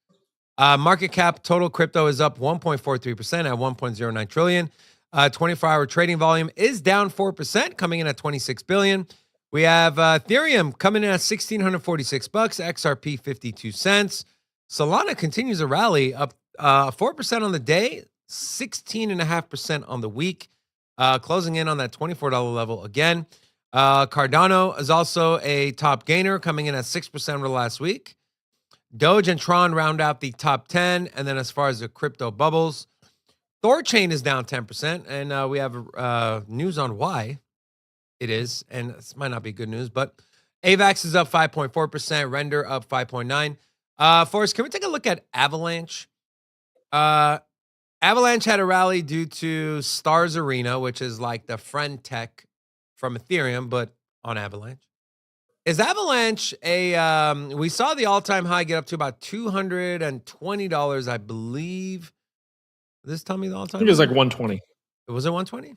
Market cap total crypto is up 1.43% at $1.09 trillion. 24-hour trading volume is down 4%, coming in at 26 billion. We have Ethereum coming in at $1,646, XRP 52 cents. Solana continues to rally, up 4% on the day, 16.5% on the week, closing in on that $24 level again. Cardano is also a top gainer, coming in at 6% over the last week. Doge and Tron round out the top 10. And then as far as the crypto bubbles, Thorchain is down 10%. And we have news on why it is. And this might not be good news, but AVAX is up 5.4%, Render up 5.9%. Forrest, can we take a look at Avalanche? Avalanche had a rally due to Stars Arena, which is like the friend tech from Ethereum, but on Avalanche. Is Avalanche we saw the all-time high get up to about $220, I believe. This tell me the all-time I think it was like 120. Was it 120?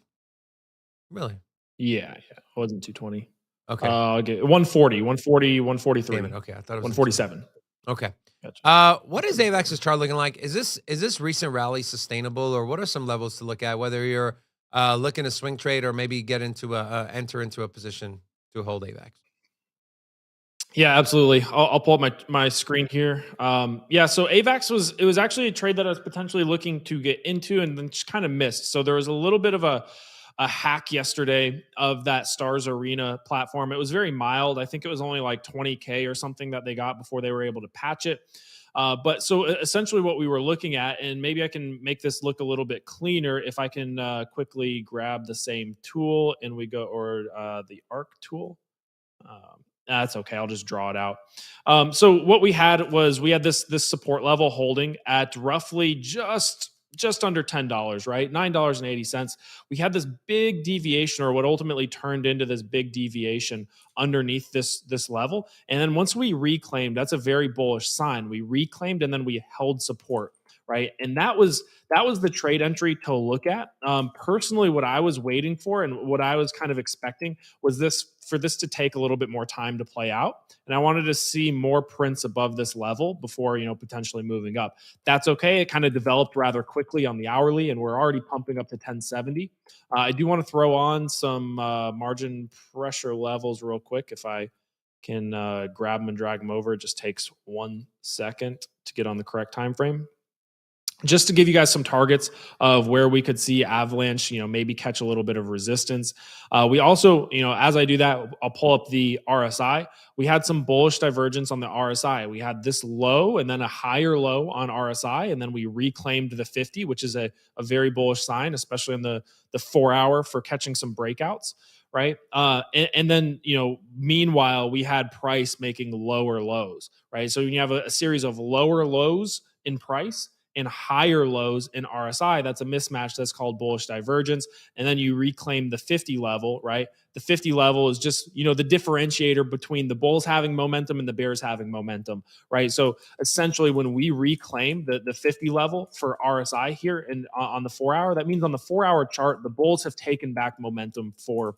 Really? Yeah. It wasn't 220. Okay. 140, 143. Damn it. Okay, I thought it was 147. Okay. Gotcha. What is AVAX's chart looking like? Is this recent rally sustainable, or what are some levels to look at? Whether you're looking to swing trade or maybe get into enter into a position to hold AVAX. Yeah, absolutely. I'll pull up my screen here. So AVAX was actually a trade that I was potentially looking to get into and then just kind of missed. So there was a little bit of a hack yesterday of that Stars Arena platform. It was very mild. I think it was only like 20K or something that they got before they were able to patch it. But so essentially what we were looking at, and maybe I can make this look a little bit cleaner if I can quickly grab the same tool and we go, or the ARC tool. That's okay. I'll just draw it out. So what we had was we had this support level holding at roughly just under $10, right? $9.80. We had this big deviation, or what ultimately turned into this big deviation underneath this level. And then once we reclaimed, that's a very bullish sign. We reclaimed and then we held support, right? And that was the trade entry to look at. Personally, what I was waiting for and what I was kind of expecting was for this to take a little bit more time to play out. And I wanted to see more prints above this level before, potentially moving up. That's okay. It kind of developed rather quickly on the hourly, and we're already pumping up to 1070. I do want to throw on some margin pressure levels real quick. If I can grab them and drag them over, it just takes 1 second to get on the correct time frame. Just to give you guys some targets of where we could see Avalanche, maybe catch a little bit of resistance. We also, as I do that, I'll pull up the RSI. We had some bullish divergence on the RSI. We had this low and then a higher low on RSI, and then we reclaimed the 50, which is a very bullish sign, especially in the 4 hour for catching some breakouts. Right. And then, meanwhile, we had price making lower lows. Right. So when you have a series of lower lows in price and higher lows in RSI, that's a mismatch. That's called bullish divergence. And then you reclaim the 50 level, right? The 50 level is just, the differentiator between the bulls having momentum and the bears having momentum, right? So essentially when we reclaim the 50 level for RSI here and on the 4 hour, that means on the 4 hour chart, the bulls have taken back momentum for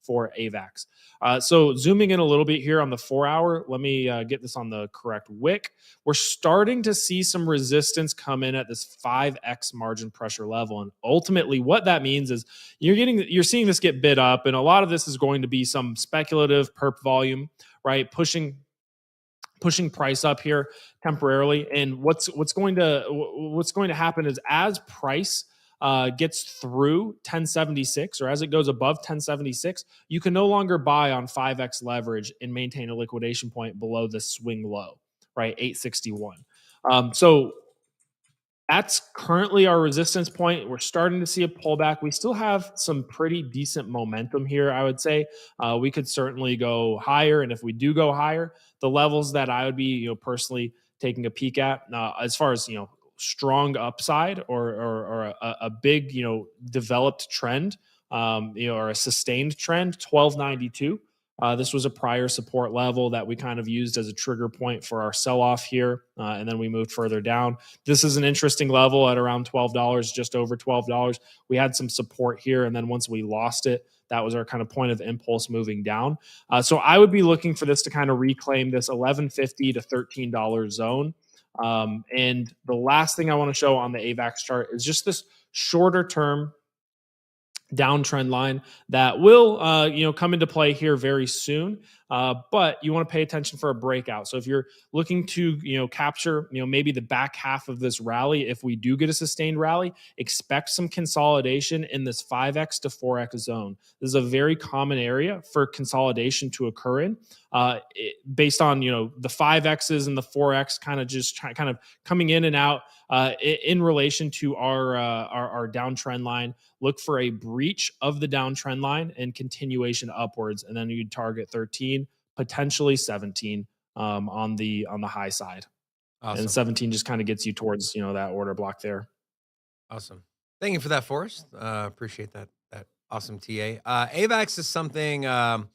AVAX. So zooming in a little bit here on the 4 hour, let me get this on the correct wick. We're starting to see some resistance come in at this 5x margin pressure level. And ultimately what that means is you're seeing this get bid up, and a lot of this is going to be some speculative perp volume, right? Pushing price up here temporarily. And what's going to happen is as price gets through 1076, or as it goes above 1076, you can no longer buy on 5x leverage and maintain a liquidation point below the swing low, right? 861. So that's currently our resistance point. We're starting to see a pullback. We still have some pretty decent momentum here, I would say. We could certainly go higher. And if we do go higher, the levels that I would be, personally taking a peek at, as far as, strong upside or a big, developed trend, or a sustained trend, 1292. This was a prior support level that we kind of used as a trigger point for our sell-off here, and then we moved further down. This is an interesting level at around $12, just over $12. We had some support here, and then once we lost it, that was our kind of point of impulse moving down. So I would be looking for this to kind of reclaim this $11.50 to $13 zone. And the last thing I want to show on the AVAX chart is just this shorter term downtrend line that will come into play here very soon, but you want to pay attention for a breakout. So if you're looking to capture maybe the back half of this rally, if we do get a sustained rally, expect some consolidation in this 5x to 4x zone. This is a very common area for consolidation to occur in, based on the 5x's and the 4x kind of coming in and out in relation to our downtrend line. Look for a breach of the downtrend line and continuation upwards, and then you'd target 13, potentially 17 on the high side. Awesome. And 17 just kind of gets you towards that order block there. Awesome. Thank you for that, Forrest. Appreciate that awesome TA. AVAX is something I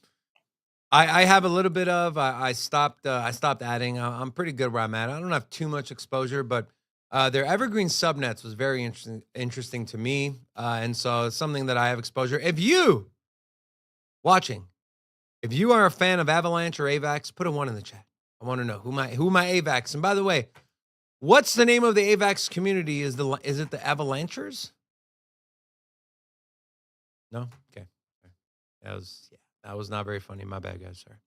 have a little bit of. I stopped adding. I'm pretty good where I'm at. I don't have too much exposure, but their evergreen subnets was very interesting to me, and so it's something that I have exposure. If you watching, if you are a fan of Avalanche or AVAX, put a 1 in the chat. I want to know who my AVAX. And by the way, what's the name of the AVAX community? Is it the Avalanchers? No, okay. That was not very funny. My bad, guys. Sorry.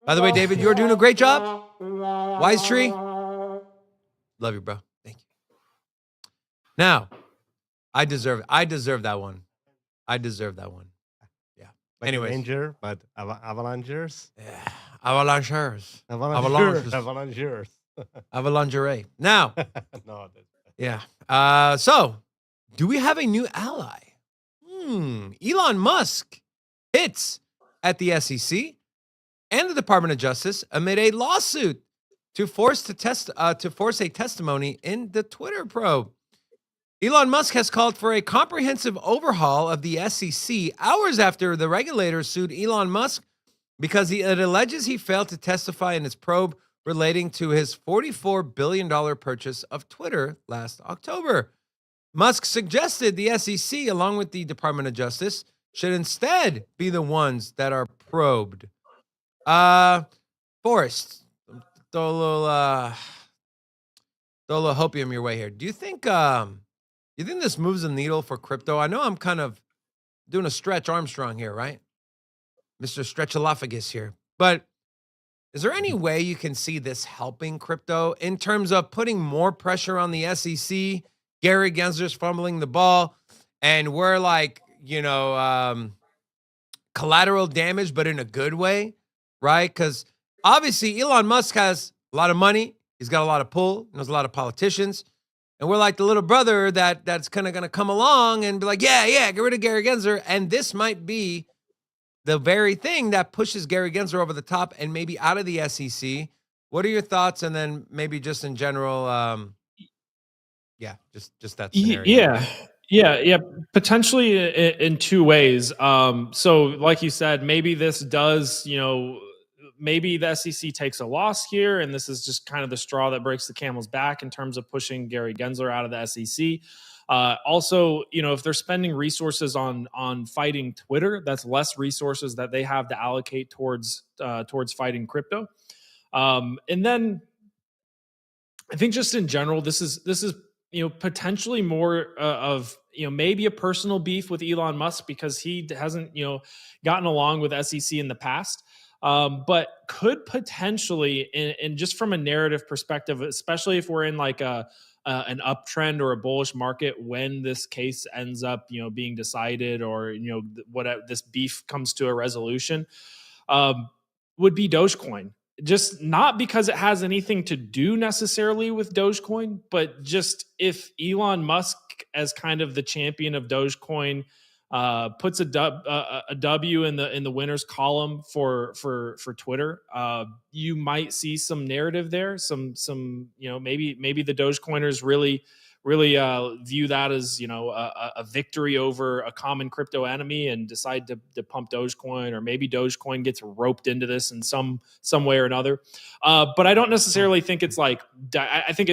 By the way, David, you're doing a great job. Wise Tree, love you, bro. Thank you. Now, I deserve that one. Yeah. Like Anyways. Ranger, but Avalanchers. Yeah. Avalanchers. Avalanchers. Avalancherie. Now, No, yeah. So, do we have a new ally? Elon Musk hits at the SEC and the Department of Justice amid a lawsuit to force a testimony in the Twitter probe. Elon Musk has called for a comprehensive overhaul of the SEC hours after the regulator sued Elon Musk because it alleges he failed to testify in its probe relating to his $44 billion purchase of Twitter last October. Musk suggested the SEC, along with the Department of Justice, should instead be the ones that are probed. Forrest, throw a little hopium your way here. Do you think this moves the needle for crypto? I know I'm kind of doing a Stretch Armstrong here, right? Mr. Stretchalophagus here. But is there any way you can see this helping crypto in terms of putting more pressure on the SEC? Gary Gensler's fumbling the ball, and we're like, collateral damage, but in a good way, right? Because obviously Elon Musk has a lot of money. He's got a lot of pull. He knows a lot of politicians. And we're like the little brother that's kind of going to come along and be like, yeah, get rid of Gary Gensler. And this might be the very thing that pushes Gary Gensler over the top and maybe out of the SEC. What are your thoughts? And then maybe just in general, just that scenario. Yeah, potentially in two ways. So like you said, maybe this does, maybe the SEC takes a loss here, and this is just kind of the straw that breaks the camel's back in terms of pushing Gary Gensler out of the SEC. Also, if they're spending resources on fighting Twitter, that's less resources that they have to allocate towards fighting crypto. And then I think just in general, this is potentially more of maybe a personal beef with Elon Musk because he hasn't gotten along with SEC in the past, but could potentially, and just from a narrative perspective, especially if we're in like an uptrend or a bullish market when this case ends up being decided, or what this beef comes to a resolution, would be Dogecoin. Just not because it has anything to do necessarily with Dogecoin, but just if Elon Musk, as kind of the champion of Dogecoin, puts a W in the winners column for Twitter, you might see some narrative there. Some maybe the Dogecoiners really view that as a victory over a common crypto enemy and decide to pump Dogecoin, or maybe Dogecoin gets roped into this in some way or another. But I don't necessarily think it's like, I think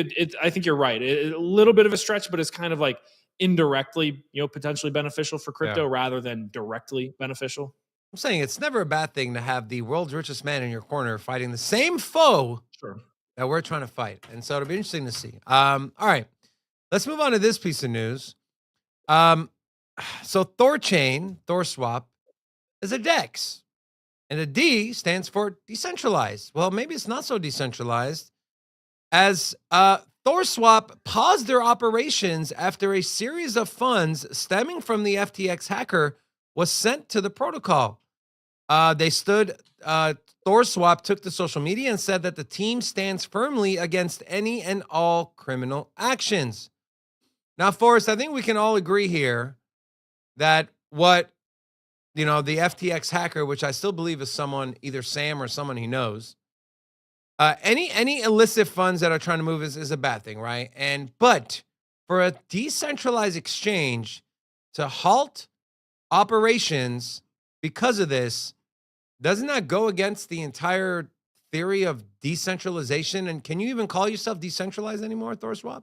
you're right. A little bit of a stretch, but it's kind of like indirectly potentially beneficial for crypto rather than directly beneficial. I'm saying it's never a bad thing to have the world's richest man in your corner fighting the same foe that we're trying to fight. And so it'll be interesting to see. All right. Let's move on to this piece of news. So Thorchain, ThorSwap, is a DEX. And the D stands for decentralized. Well, maybe it's not so decentralized, as ThorSwap paused their operations after a series of funds stemming from the FTX hacker was sent to the protocol. ThorSwap took to social media and said that the team stands firmly against any and all criminal actions. Now, Forrest, I think we can all agree here that what, the FTX hacker, which I still believe is someone, either Sam or someone he knows, any illicit funds that are trying to move is a bad thing, right? But for a decentralized exchange to halt operations because of this, doesn't that go against the entire theory of decentralization? And can you even call yourself decentralized anymore, ThorSwap?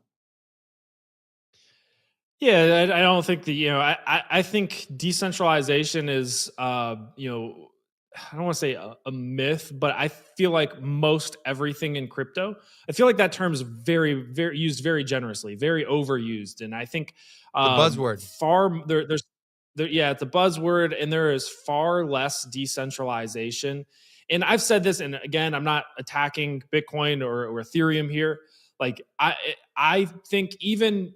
Yeah, I don't think I think decentralization is, I don't want to say a myth, but I feel like most everything in crypto, I feel like that term's very, very used very generously, very overused. And I think The buzzword. yeah, it's a buzzword, and there is far less decentralization. And I've said this, and again, I'm not attacking Bitcoin or Ethereum here. Like I think even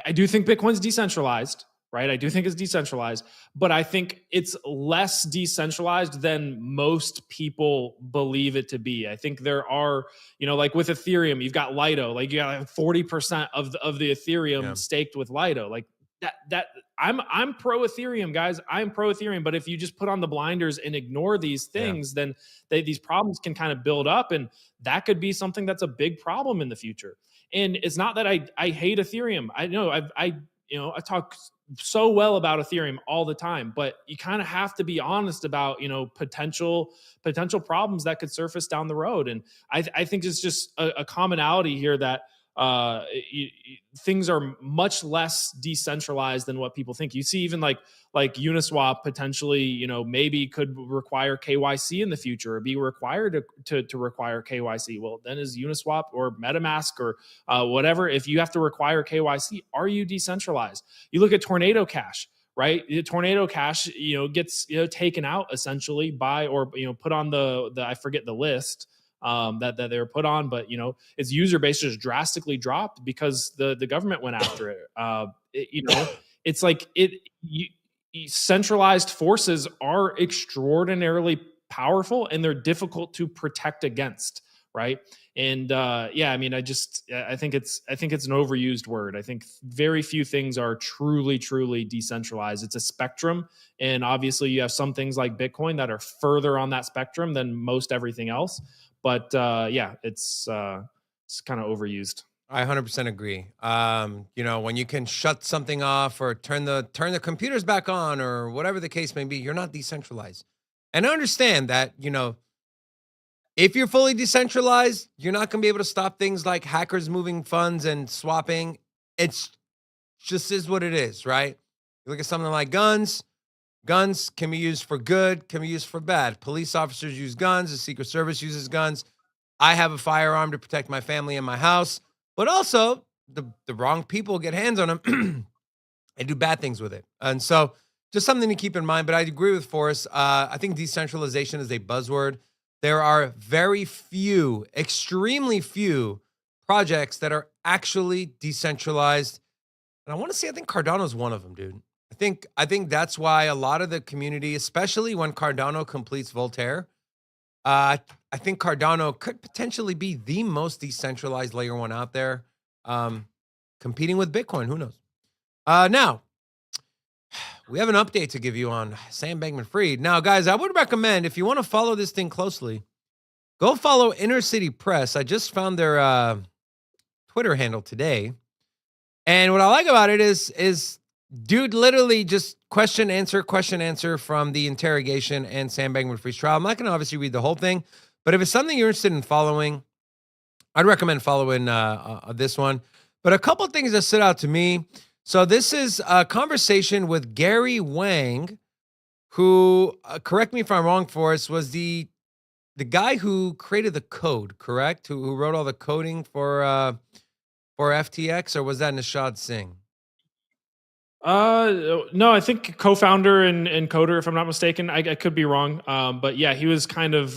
I do think Bitcoin's decentralized, right? I do think it's decentralized, but I think it's less decentralized than most people believe it to be. I think there are, like with Ethereum, you've got Lido, like you got 40% of the Ethereum staked with Lido. Like that I'm pro Ethereum, guys. I'm pro Ethereum, but if you just put on the blinders and ignore these things, then these problems can kind of build up, and that could be something that's a big problem in the future. And it's not that I hate Ethereum. I know I talk so well about Ethereum all the time, but you kind of have to be honest about, potential problems that could surface down the road. And I think it's just a commonality here that things are much less decentralized than what people think. You see, even like Uniswap potentially, maybe could require KYC in the future, or be required to require KYC. Well, then is Uniswap or MetaMask or whatever, if you have to require KYC, are you decentralized? You look at Tornado Cash, right? Tornado Cash, gets taken out essentially by, or put on the I forget the list that they were put on, but its user base just drastically dropped because the government went after it. It's like centralized forces are extraordinarily powerful, and they're difficult to protect against, right? And I think it's an overused word. I think very few things are truly decentralized. It's a spectrum, and obviously you have some things like Bitcoin that are further on that spectrum than most everything else. But it's kind of overused. I 100% agree. When you can shut something off or turn the computers back on or whatever the case may be, you're not decentralized. And I understand that, if you're fully decentralized, you're not going to be able to stop things like hackers moving funds and swapping. It's just is what it is, right? You look at something like guns. Guns can be used for good, can be used for bad. Police officers use guns. The Secret Service uses guns. I have a firearm to protect my family and my house. But also, the wrong people get hands on them and do bad things with it. And so, just something to keep in mind. But I agree with Forrest. I think decentralization is a buzzword. There are very few, extremely few projects that are actually decentralized. And I want to say, I think Cardano is one of them, dude. I think that's why a lot of the community, especially when Cardano completes Voltaire, I think Cardano could potentially be the most decentralized layer one out there, competing with Bitcoin. Who knows? Now, we have an update to give you on Sam Bankman-Fried. Now, guys, I would recommend, if you want to follow this thing closely, go follow Inner City Press. I just found their Twitter handle today. And what I like about it is dude literally just question, answer from the interrogation and Sam Bankman-Fried's trial. I'm not going to obviously read the whole thing, but if it's something you're interested in following, I'd recommend following this one. But a couple of things that stood out to me. So this is a conversation with Gary Wang, who, correct me if I'm wrong, Forrest, was the guy who created the code, correct? Who wrote all the coding for FTX, or was that Nishad Singh? No, I think co-founder and coder, if I'm not mistaken. I could be wrong. But yeah, he was kind of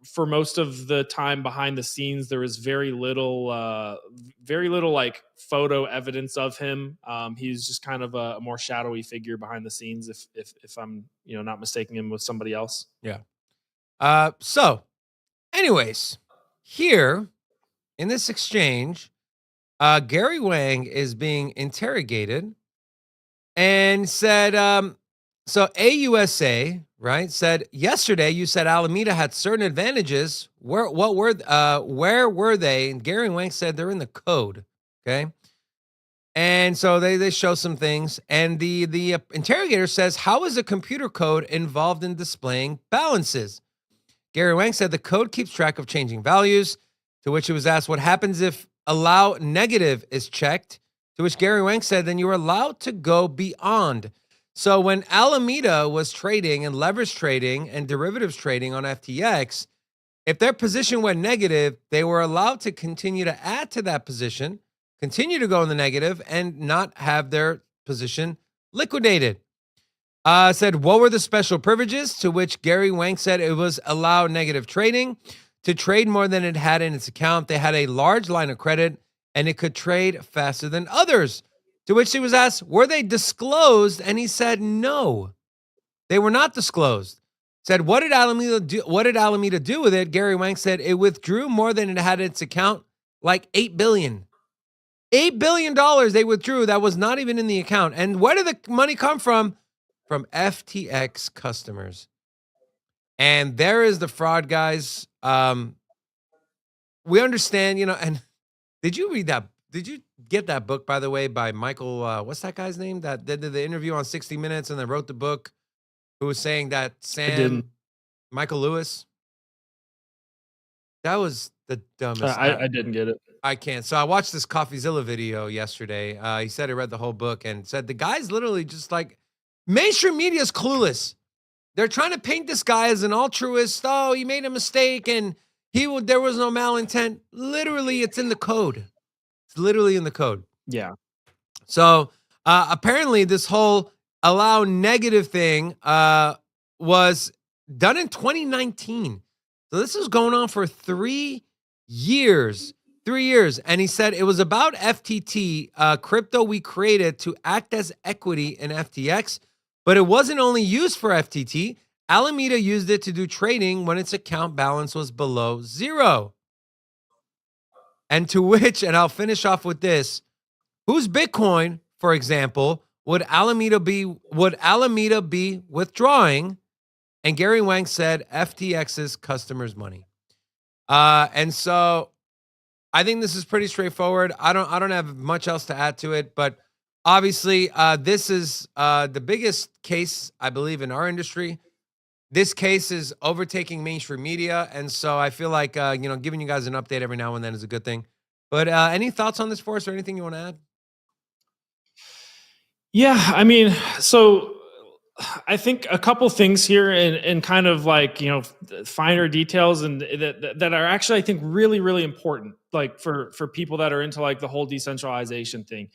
for most of the time behind the scenes. There was very little like photo evidence of him. He's just kind of a more shadowy figure behind the scenes. If I'm not mistaking him with somebody else. Yeah. So, anyways, here in this exchange, Gary Wang is being interrogated and said, so AUSA, right, said yesterday you said Alameda had certain advantages. Where were they? And Gary Wang said they're in the code. Okay. And so they show some things, and the interrogator says, how is a computer code involved in displaying balances? Gary Wang said the code keeps track of changing values, to which he was asked what happens if allow negative is checked, to which Gary Wang said then you're allowed to go beyond. So when Alameda was trading and leverage trading and derivatives trading on FTX, if their position went negative, they were allowed to continue to add to that position, continue to go in the negative, and not have their position liquidated. Said, what were the special privileges? To which Gary Wang said it was allow negative trading to trade more than it had in its account. They had a large line of credit and it could trade faster than others. To which he was asked, were they disclosed? And he said, no, they were not disclosed. Said, what did Alameda do? What did Alameda do with it? Gary Wang said it withdrew more than it had in its account, like $8 billion. $8 billion they withdrew that was not even in the account. And where did the money come from? From FTX customers. And there is the fraud, guys. We understand, and did you read that? Did you get that book, by the way, by Michael, what's that guy's name that did the interview on 60 Minutes and then wrote the book, who was saying that Michael Lewis? That was the dumbest. I didn't get it. I can't. So I watched this CoffeeZilla video yesterday. He said he read the whole book and said the guy's literally just like, mainstream media is clueless. They're trying to paint this guy as an altruist. Oh, he made a mistake and there was no malintent. Literally, it's in the code. It's literally in the code. Yeah. So apparently this whole allow negative thing was done in 2019. So this is going on for 3 years. 3 years. And he said it was about FTT, crypto we created to act as equity in FTX. But it wasn't only used for FTT. Alameda used it to do trading when its account balance was below zero. And to which, and I'll finish off with this, whose Bitcoin, for example, would Alameda be withdrawing? And Gary Wang said FTX's customers' money. And so I think this is pretty straightforward. I don't have much else to add to it, but obviously, this is the biggest case, I believe, in our industry. This case is overtaking mainstream media, and so I feel like giving you guys an update every now and then is a good thing. But any thoughts on this for us, or anything you want to add? Yeah, I mean, so I think a couple things here, and kind of like finer details, and that are actually, I think, really, really important, like for people that are into like the whole decentralization thing.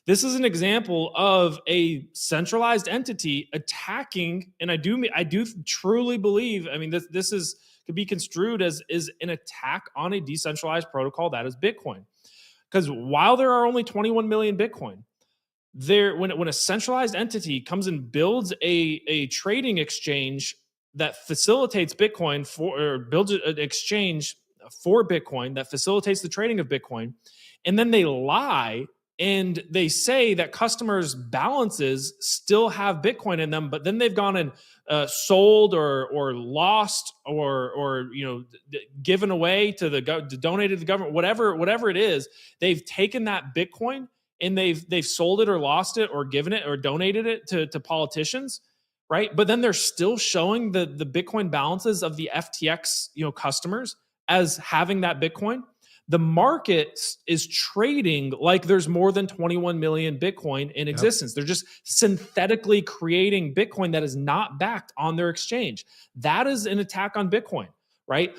This is an example of a centralized entity attacking, and I do truly believe, I mean, this could be construed as is an attack on a decentralized protocol that is Bitcoin. Because while there are only 21 million Bitcoin, when a centralized entity comes and builds a trading exchange that facilitates Bitcoin or builds an exchange for Bitcoin that facilitates the trading of Bitcoin, and then they lie and they say that customers' balances still have Bitcoin in them, but then they've gone and sold or lost or given away to donated to the government, whatever it is. They've taken that Bitcoin and they've sold it or lost it or given it or donated it to politicians, right? But then they're still showing the Bitcoin balances of the FTX customers as having that Bitcoin. The market is trading like there's more than 21 million Bitcoin in existence. They're just synthetically creating Bitcoin that is not backed on their exchange. That is an attack on Bitcoin, right?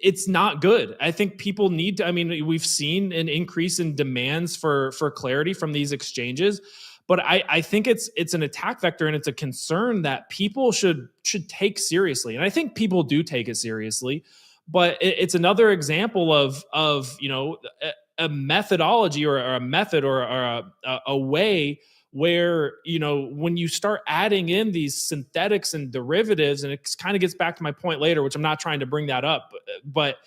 it's not good. I think people need to, I mean, we've seen an increase in demands for clarity from these exchanges, but I think it's an attack vector, and it's a concern that people should take seriously. And I think people do take it seriously, but it's another example of a methodology or a method or a way where, when you start adding in these synthetics and derivatives, and it kind of gets back to my point later, which I'm not trying to bring that up, but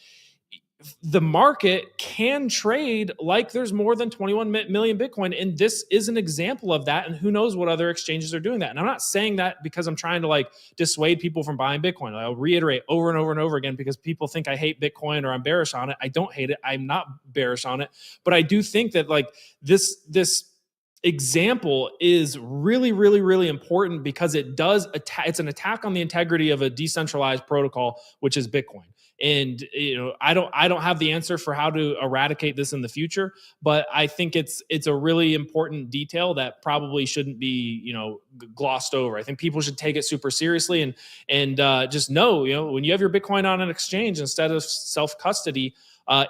the market can trade like there's more than 21 million Bitcoin. And this is an example of that. And who knows what other exchanges are doing that. And I'm not saying that because I'm trying to like dissuade people from buying Bitcoin. I'll reiterate over and over and over again, because people think I hate Bitcoin or I'm bearish on it. I don't hate it. I'm not bearish on it. But I do think that like this example is really, really, really important, because it does it's an attack on the integrity of a decentralized protocol, which is Bitcoin. And I don't have the answer for how to eradicate this in the future, but I think it's a really important detail that probably shouldn't be glossed over. I think people should take it super seriously and just know, when you have your Bitcoin on an exchange instead of self custody,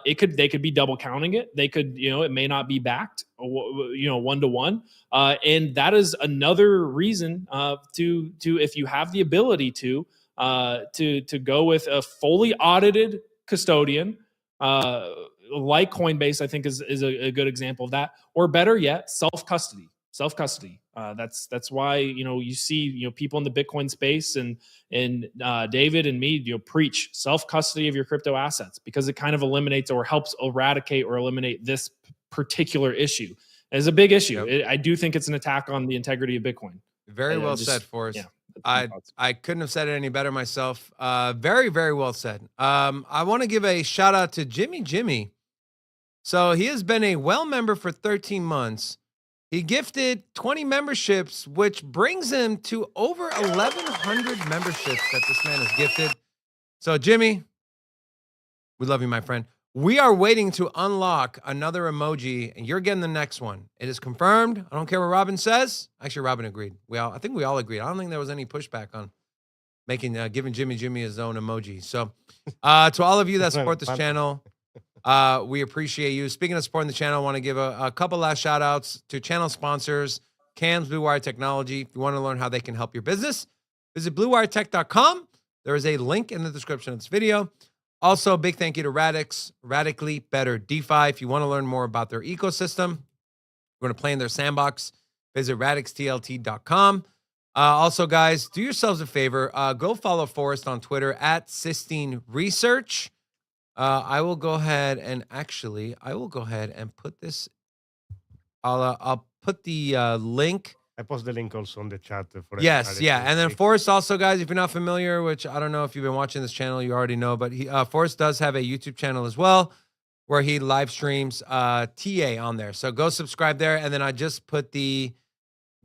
they could be double counting it. They could, it may not be backed, 1-to-1. And that is another reason to if you have the ability to go with a fully audited custodian, like Coinbase, I think is a good example of that, or better yet, self custody. That's why you see people in the Bitcoin space and David and me preach self custody of your crypto assets, because it kind of eliminates or helps eradicate or eliminate this particular issue. It's a big issue. Yep. I do think it's an attack on the integrity of Bitcoin. Very well said, Forrest. Yeah. I couldn't have said it any better myself. Very, very well said. I want to give a shout out to Jimmy. So he has been a well member for 13 months. He gifted 20 memberships, which brings him to over 1,100 memberships that this man has gifted. So Jimmy, we love you, my friend. We are waiting to unlock another emoji, and you're getting the next one. It is confirmed. I don't care what Robin says. Actually, Robin agreed. I think we all agreed. I don't think there was any pushback on giving Jimmy his own emoji. So, to all of you that support this channel, we appreciate you. Speaking of supporting the channel, I want to give a couple last shout outs to channel sponsors, Cams, Blue Wire Technology. If you want to learn how they can help your business, visit bluewiretech.com. There is a link in the description of this video. Also, big thank you to Radix, Radically Better DeFi. If you want to learn more about their ecosystem, we're going to play in their sandbox. Visit radixtlt.com. Also, guys, do yourselves a favor. Go follow Forrest on Twitter at Sistine Research. I will go ahead and put this. I'll put the link. I post the link also on the chat. Yes, yeah. And then Forrest also, guys, if you're not familiar, which I don't know if you've been watching this channel, you already know, but Forrest does have a YouTube channel as well where he live streams TA on there. So go subscribe there. And then I just put the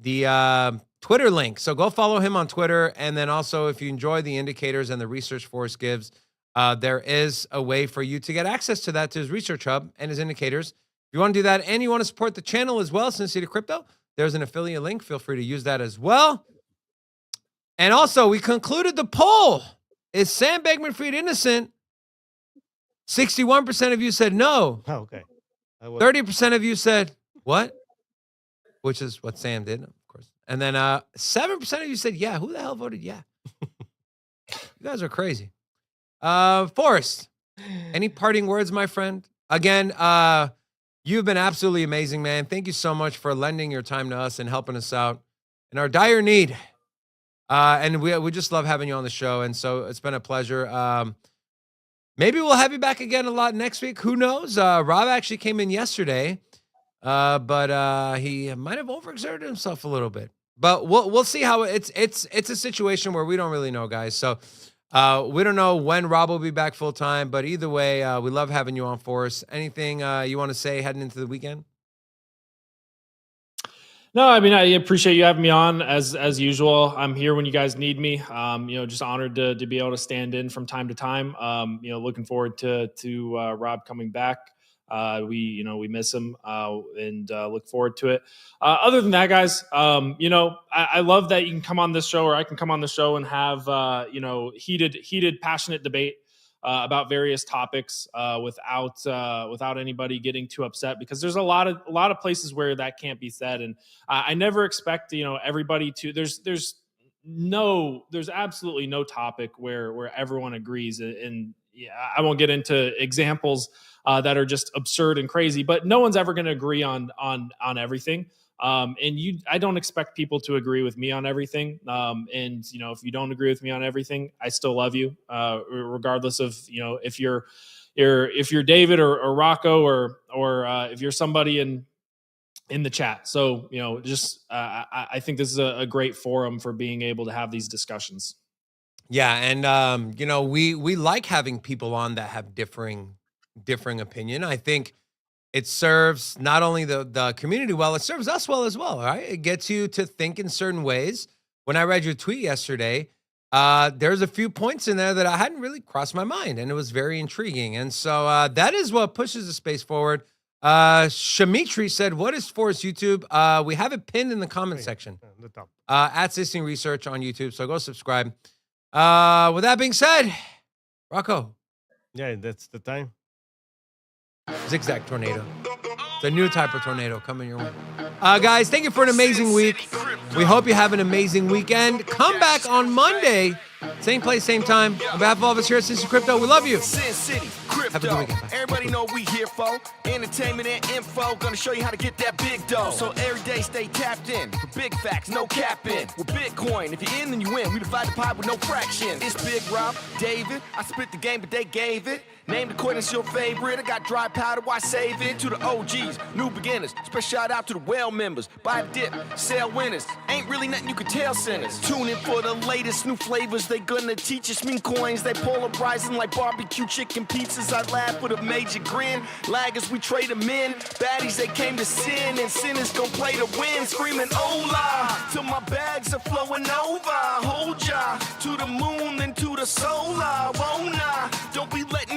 Twitter link. So go follow him on Twitter. And then also, if you enjoy the indicators and the research Forrest gives, there is a way for you to get access to that, to his research hub and his indicators. If you want to do that and you want to support the channel as well, Cincinnati Crypto, there's an affiliate link. Feel free to use that as well. And also, we concluded the poll. Is Sam Bankman-Fried innocent? 61% of you said no. Oh, okay. 30% of you said what? Which is what Sam did, of course. And then 7% of you said yeah. Who the hell voted yeah? You guys are crazy. Forrest, any parting words, my friend? Again, you've been absolutely amazing, man. Thank you so much for lending your time to us and helping us out in our dire need. And we just love having you on the show. And so it's been a pleasure. Maybe we'll have you back again a lot next week. Who knows? Rob actually came in yesterday, but he might have overexerted himself a little bit. But we'll see how it's a situation where we don't really know, guys. So we don't know when Rob will be back full time, but either way, we love having you on for us. Anything you want to say heading into the weekend? No, I mean, I appreciate you having me on as usual. I'm here when you guys need me. Just honored to be able to stand in from time to time. Looking forward to Rob coming back. We miss him and look forward to it. Other than that, guys, I love that you can come on this show, or I can come on the show and have heated, passionate debate. about various topics without anybody getting too upset, because there's a lot of places where that can't be said. And I never expect, everybody to, there's absolutely no topic where everyone agrees. And yeah, I won't get into examples that are just absurd and crazy, but no one's ever going to agree on everything. I don't expect people to agree with me on everything. And if you don't agree with me on everything, I still love you, regardless of, if you're David or Rocco or if you're somebody in the chat. So, I think this is a great forum for being able to have these discussions. Yeah. And, we like having people on that have differing opinion. I think it serves not only the community well, it serves us well as well, right? It gets you to think in certain ways. When I read your tweet yesterday, there's a few points in there that I hadn't really crossed my mind, and it was very intriguing. And so that is what pushes the space forward. Shamitri said, what is Forest YouTube? We have it pinned in the comment section. The top. At Sissing Research on YouTube, so go subscribe. With that being said, Rocco. Yeah, that's the time. Zigzag tornado. It's a new type of tornado coming your way. Guys, thank you for an amazing week. We hope you have an amazing weekend. Come back on Monday. Same place, same time. On behalf of all of us here at Sin City Crypto, we love you. Sin City Crypto. Have a good weekend. Bye. Everybody know we here for entertainment and info. Gonna show you how to get that big dough. So every day stay tapped in for big facts, no capping. With Bitcoin, if you're in, then you win. We divide the pie with no fraction. It's Big Rob, David. I split the game, but they gave it. Name the coin that's your favorite. I got dry powder, why save it? To the OGs, new beginners. Special shout out to the well members. Buy the dip, sell winners. Ain't really nothing you can tell sinners. Tune in for the latest new flavors. They gonna teach us mean coins. They polarizing like barbecue chicken pizzas. I laugh with a major grin. Laggers, we trade them in. Baddies, they came to sin. And sinners gon' play to win. Screaming, hola, till my bags are flowing over. Hold ya to the moon and to the solar. Won't I? Don't be letting